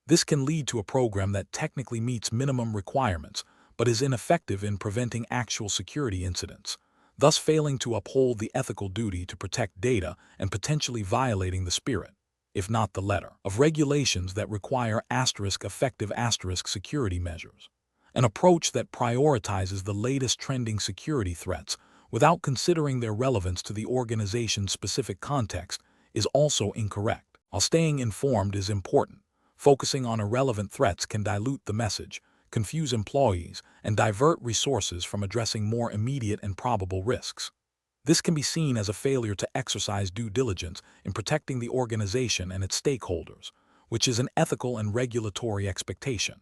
A: This can lead to a program that technically meets minimum requirements, but is ineffective in preventing actual security incidents, thus failing to uphold the ethical duty to protect data and potentially violating the spirit, if not the letter, of regulations that require effective security measures. An approach that prioritizes the latest trending security threats without considering their relevance to the organization's specific context is also incorrect. While staying informed is important, focusing on irrelevant threats can dilute the message, confuse employees, and divert resources from addressing more immediate and probable risks. This can be seen as a failure to exercise due diligence in protecting the organization and its stakeholders, which is an ethical and regulatory expectation.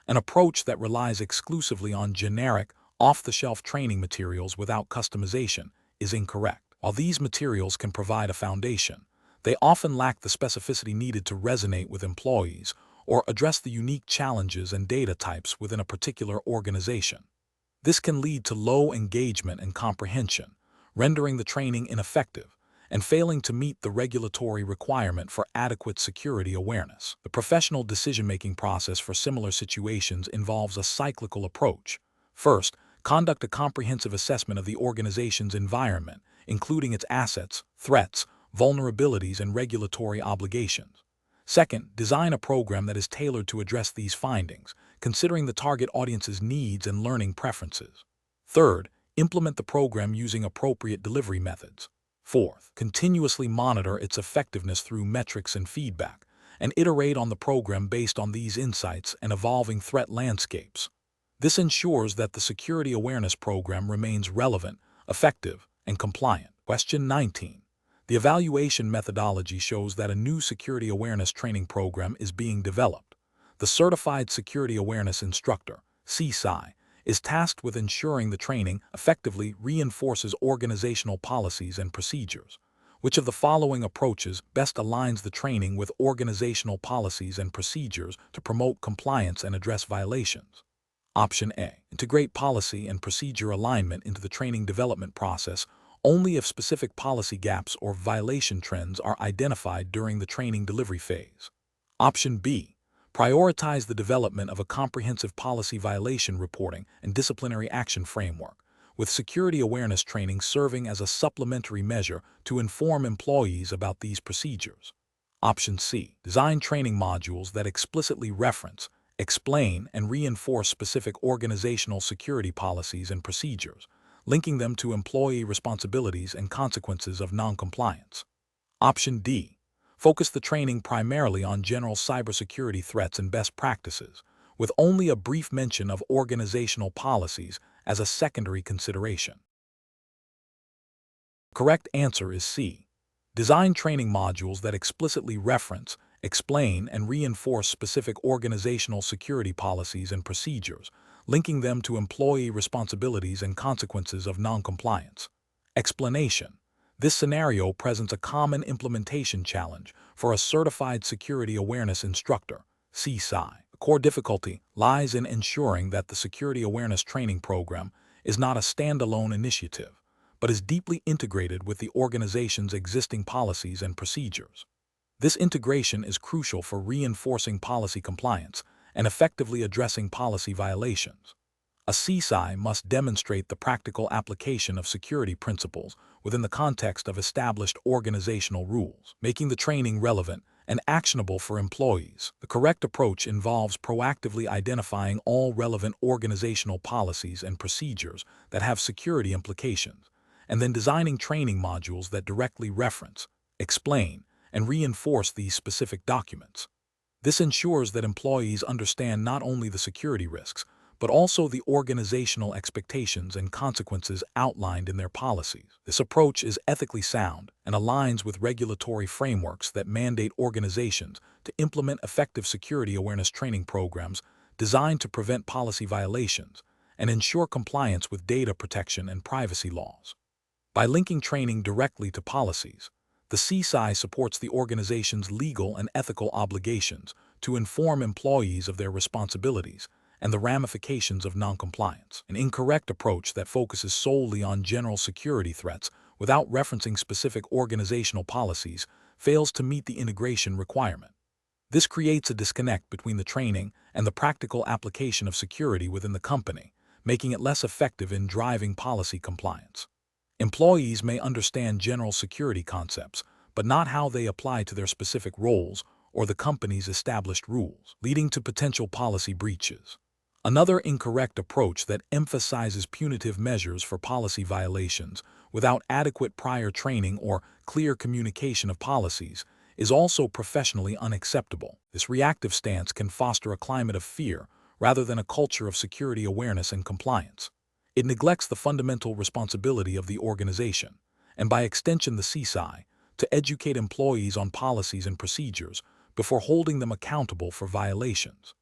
A: An approach that relies exclusively on generic, off-the-shelf training materials without customization is incorrect. While these materials can provide a foundation, they often lack the specificity needed to resonate with employees or address the unique challenges and data types within a particular organization. This can lead to low engagement and comprehension, rendering the training ineffective and failing to meet the regulatory requirement for adequate security awareness. The professional decision-making process for similar situations involves a cyclical approach. First, conduct a comprehensive assessment of the organization's environment, including its assets, threats, vulnerabilities, and regulatory obligations. Second, design a program that is tailored to address these findings, considering the target audience's needs and learning preferences. Third, implement the program using appropriate delivery methods. Fourth, continuously monitor its effectiveness through metrics and feedback, and iterate on the program based on these insights and evolving threat landscapes. This ensures that the security awareness program remains relevant, effective, and compliant. Question 19. The evaluation methodology shows that a new security awareness training program is being developed. The Certified Security Awareness Instructor, CSAI, is tasked with ensuring the training effectively reinforces organizational policies and procedures. Which of the following approaches best aligns the training with organizational policies and procedures to promote compliance and address violations? Option A. Integrate policy and procedure alignment into the training development process only if specific policy gaps or violation trends are identified during the training delivery phase. Option B. Prioritize the development of a comprehensive policy violation reporting and disciplinary action framework, with security awareness training serving as a supplementary measure to inform employees about these procedures. Option C. Design training modules that explicitly reference, explain, and reinforce specific organizational security policies and procedures, linking them to employee responsibilities and consequences of noncompliance. Option D. Focus the training primarily on general cybersecurity threats and best practices, with only a brief mention of organizational policies as a secondary consideration. The correct answer is C. Design training modules that explicitly reference, explain, and reinforce specific organizational security policies and procedures, linking them to employee responsibilities and consequences of noncompliance. Explanation. This scenario presents a common implementation challenge for a Certified Security Awareness Instructor, CSAI. The core difficulty lies in ensuring that the Security Awareness Training Program is not a standalone initiative, but is deeply integrated with the organization's existing policies and procedures. This integration is crucial for reinforcing policy compliance and effectively addressing policy violations. A CSAI must demonstrate the practical application of security principles within the context of established organizational rules, making the training relevant and actionable for employees. The correct approach involves proactively identifying all relevant organizational policies and procedures that have security implications, and then designing training modules that directly reference, explain, and reinforce these specific documents. This ensures that employees understand not only the security risks, but also the organizational expectations and consequences outlined in their policies. This approach is ethically sound and aligns with regulatory frameworks that mandate organizations to implement effective security awareness training programs designed to prevent policy violations and ensure compliance with data protection and privacy laws. By linking training directly to policies, the CSAI supports the organization's legal and ethical obligations to inform employees of their responsibilities and the ramifications of noncompliance. An incorrect approach that focuses solely on general security threats without referencing specific organizational policies fails to meet the integration requirement. This creates a disconnect between the training and the practical application of security within the company, making it less effective in driving policy compliance. Employees may understand general security concepts, but not how they apply to their specific roles or the company's established rules, leading to potential policy breaches. Another incorrect approach that emphasizes punitive measures for policy violations without adequate prior training or clear communication of policies is also professionally unacceptable. This reactive stance can foster a climate of fear rather than a culture of security awareness and compliance. It neglects the fundamental responsibility of the organization, and by extension the CSAI, to educate employees on policies and procedures before holding them accountable for violations.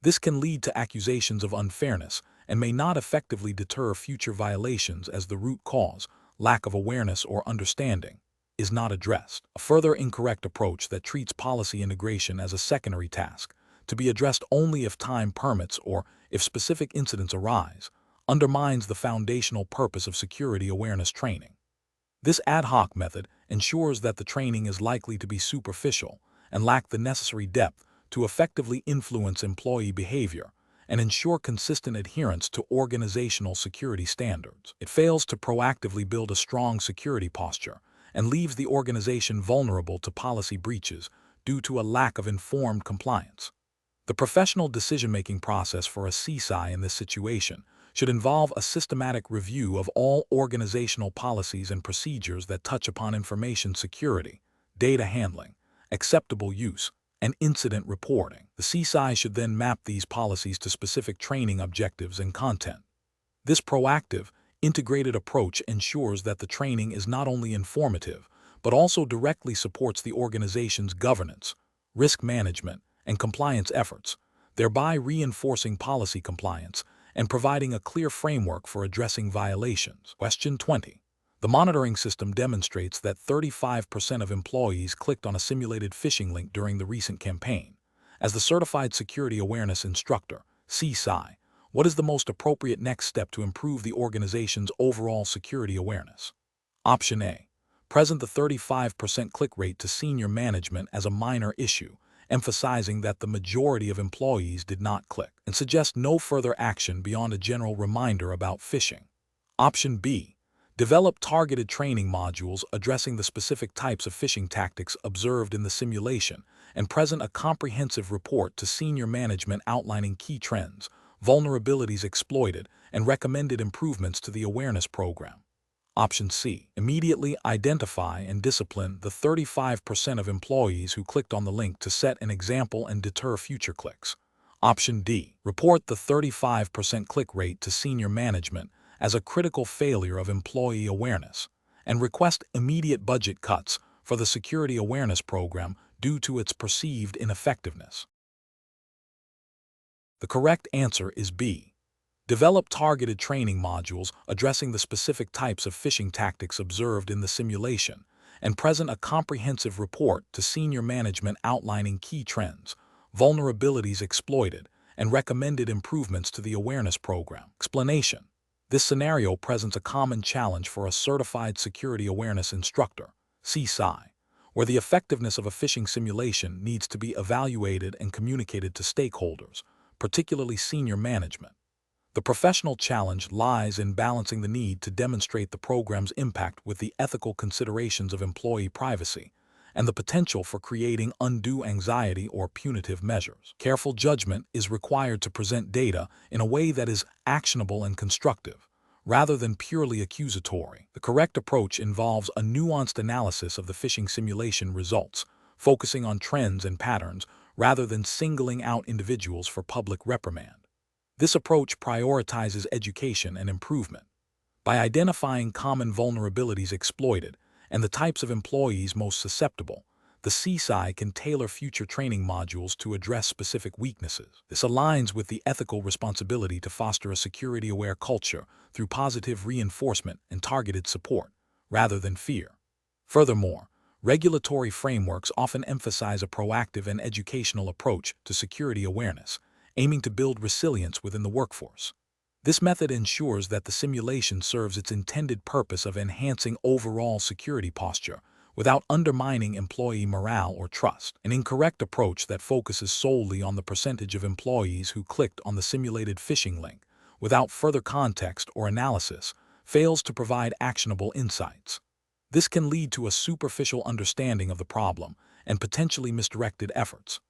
A: This can lead to accusations of unfairness and may not effectively deter future violations as the root cause, lack of awareness or understanding, is not addressed. A further incorrect approach that treats policy integration as a secondary task, to be addressed only if time permits or if specific incidents arise, undermines the foundational purpose of security awareness training. This ad hoc method ensures that the training is likely to be superficial and lack the necessary depth to effectively influence employee behavior and ensure consistent adherence to organizational security standards. It fails to proactively build a strong security posture and leaves the organization vulnerable to policy breaches due to a lack of informed compliance. The professional decision-making process for a CSAI in this situation should involve a systematic review of all organizational policies and procedures that touch upon information security, data handling, acceptable use, and incident reporting. The CSAI should then map these policies to specific training objectives and content. This proactive, integrated approach ensures that the training is not only informative, but also directly supports the organization's governance, risk management, and compliance efforts, thereby reinforcing policy compliance and providing a clear framework for addressing violations. Question 20. The monitoring system demonstrates that 35% of employees clicked on a simulated phishing link during the recent campaign. As the Certified Security Awareness Instructor, CSAI, what is the most appropriate next step to improve the organization's overall security awareness? Option A. Present the 35% click rate to senior management as a minor issue, emphasizing that the majority of employees did not click, and suggest no further action beyond a general reminder about phishing. Option B. Develop targeted training modules addressing the specific types of phishing tactics observed in the simulation and present a comprehensive report to senior management outlining key trends, vulnerabilities exploited, and recommended improvements to the awareness program. Option C. Immediately identify and discipline the 35% of employees who clicked on the link to set an example and deter future clicks. Option D. Report the 35% click rate to senior management as a critical failure of employee awareness, and request immediate budget cuts for the security awareness program due to its perceived ineffectiveness. The correct answer is B. Develop targeted training modules addressing the specific types of phishing tactics observed in the simulation, and present a comprehensive report to senior management outlining key trends, vulnerabilities exploited, and recommended improvements to the awareness program. Explanation. This scenario presents a common challenge for a Certified Security Awareness Instructor, CSAI, where the effectiveness of a phishing simulation needs to be evaluated and communicated to stakeholders, particularly senior management. The professional challenge lies in balancing the need to demonstrate the program's impact with the ethical considerations of employee privacy and the potential for creating undue anxiety or punitive measures. Careful judgment is required to present data in a way that is actionable and constructive, rather than purely accusatory. The correct approach involves a nuanced analysis of the phishing simulation results, focusing on trends and patterns rather than singling out individuals for public reprimand. This approach prioritizes education and improvement. By identifying common vulnerabilities exploited and the types of employees most susceptible, the CSAI can tailor future training modules to address specific weaknesses. This aligns with the ethical responsibility to foster a security-aware culture through positive reinforcement and targeted support, rather than fear. Furthermore, Regulatory frameworks often emphasize a proactive and educational approach to security awareness, aiming to build resilience within the workforce. This method ensures that the simulation serves its intended purpose of enhancing overall security posture without undermining employee morale or trust. An incorrect approach that focuses solely on the percentage of employees who clicked on the simulated phishing link without further context or analysis fails to provide actionable insights. This can lead to a superficial understanding of the problem and potentially misdirected efforts.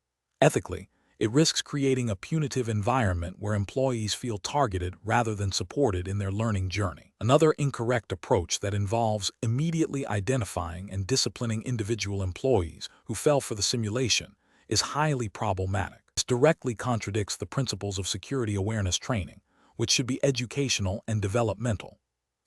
A: Ethically, it risks creating a punitive environment where employees feel targeted rather than supported in their learning journey. Another incorrect approach that involves immediately identifying and disciplining individual employees who fell for the simulation is highly problematic. This directly contradicts the principles of security awareness training, which should be educational and developmental.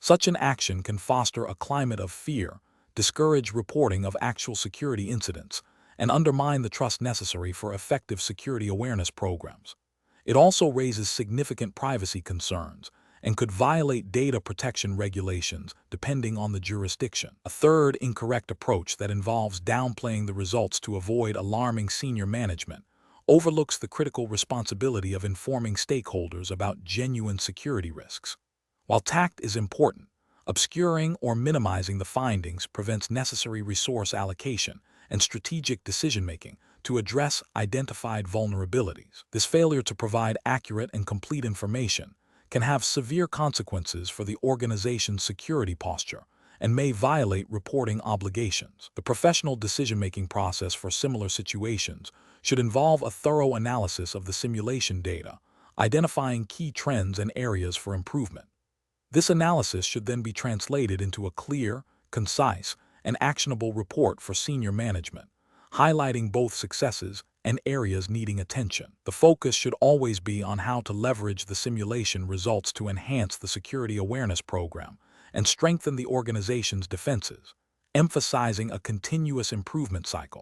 A: Such an action can foster a climate of fear, discourage reporting of actual security incidents, and undermine the trust necessary for effective security awareness programs. It also raises significant privacy concerns and could violate data protection regulations depending on the jurisdiction. A third incorrect approach that involves downplaying the results to avoid alarming senior management overlooks the critical responsibility of informing stakeholders about genuine security risks. While tact is important, obscuring or minimizing the findings prevents necessary resource allocation and strategic decision-making to address identified vulnerabilities. This failure to provide accurate and complete information can have severe consequences for the organization's security posture and may violate reporting obligations. The professional decision-making process for similar situations should involve a thorough analysis of the simulation data, identifying key trends and areas for improvement. This analysis should then be translated into a clear, concise, and actionable report for senior management, highlighting both successes and areas needing attention. The focus should always be on how to leverage the simulation results to enhance the security awareness program and strengthen the organization's defenses, emphasizing a continuous improvement cycle.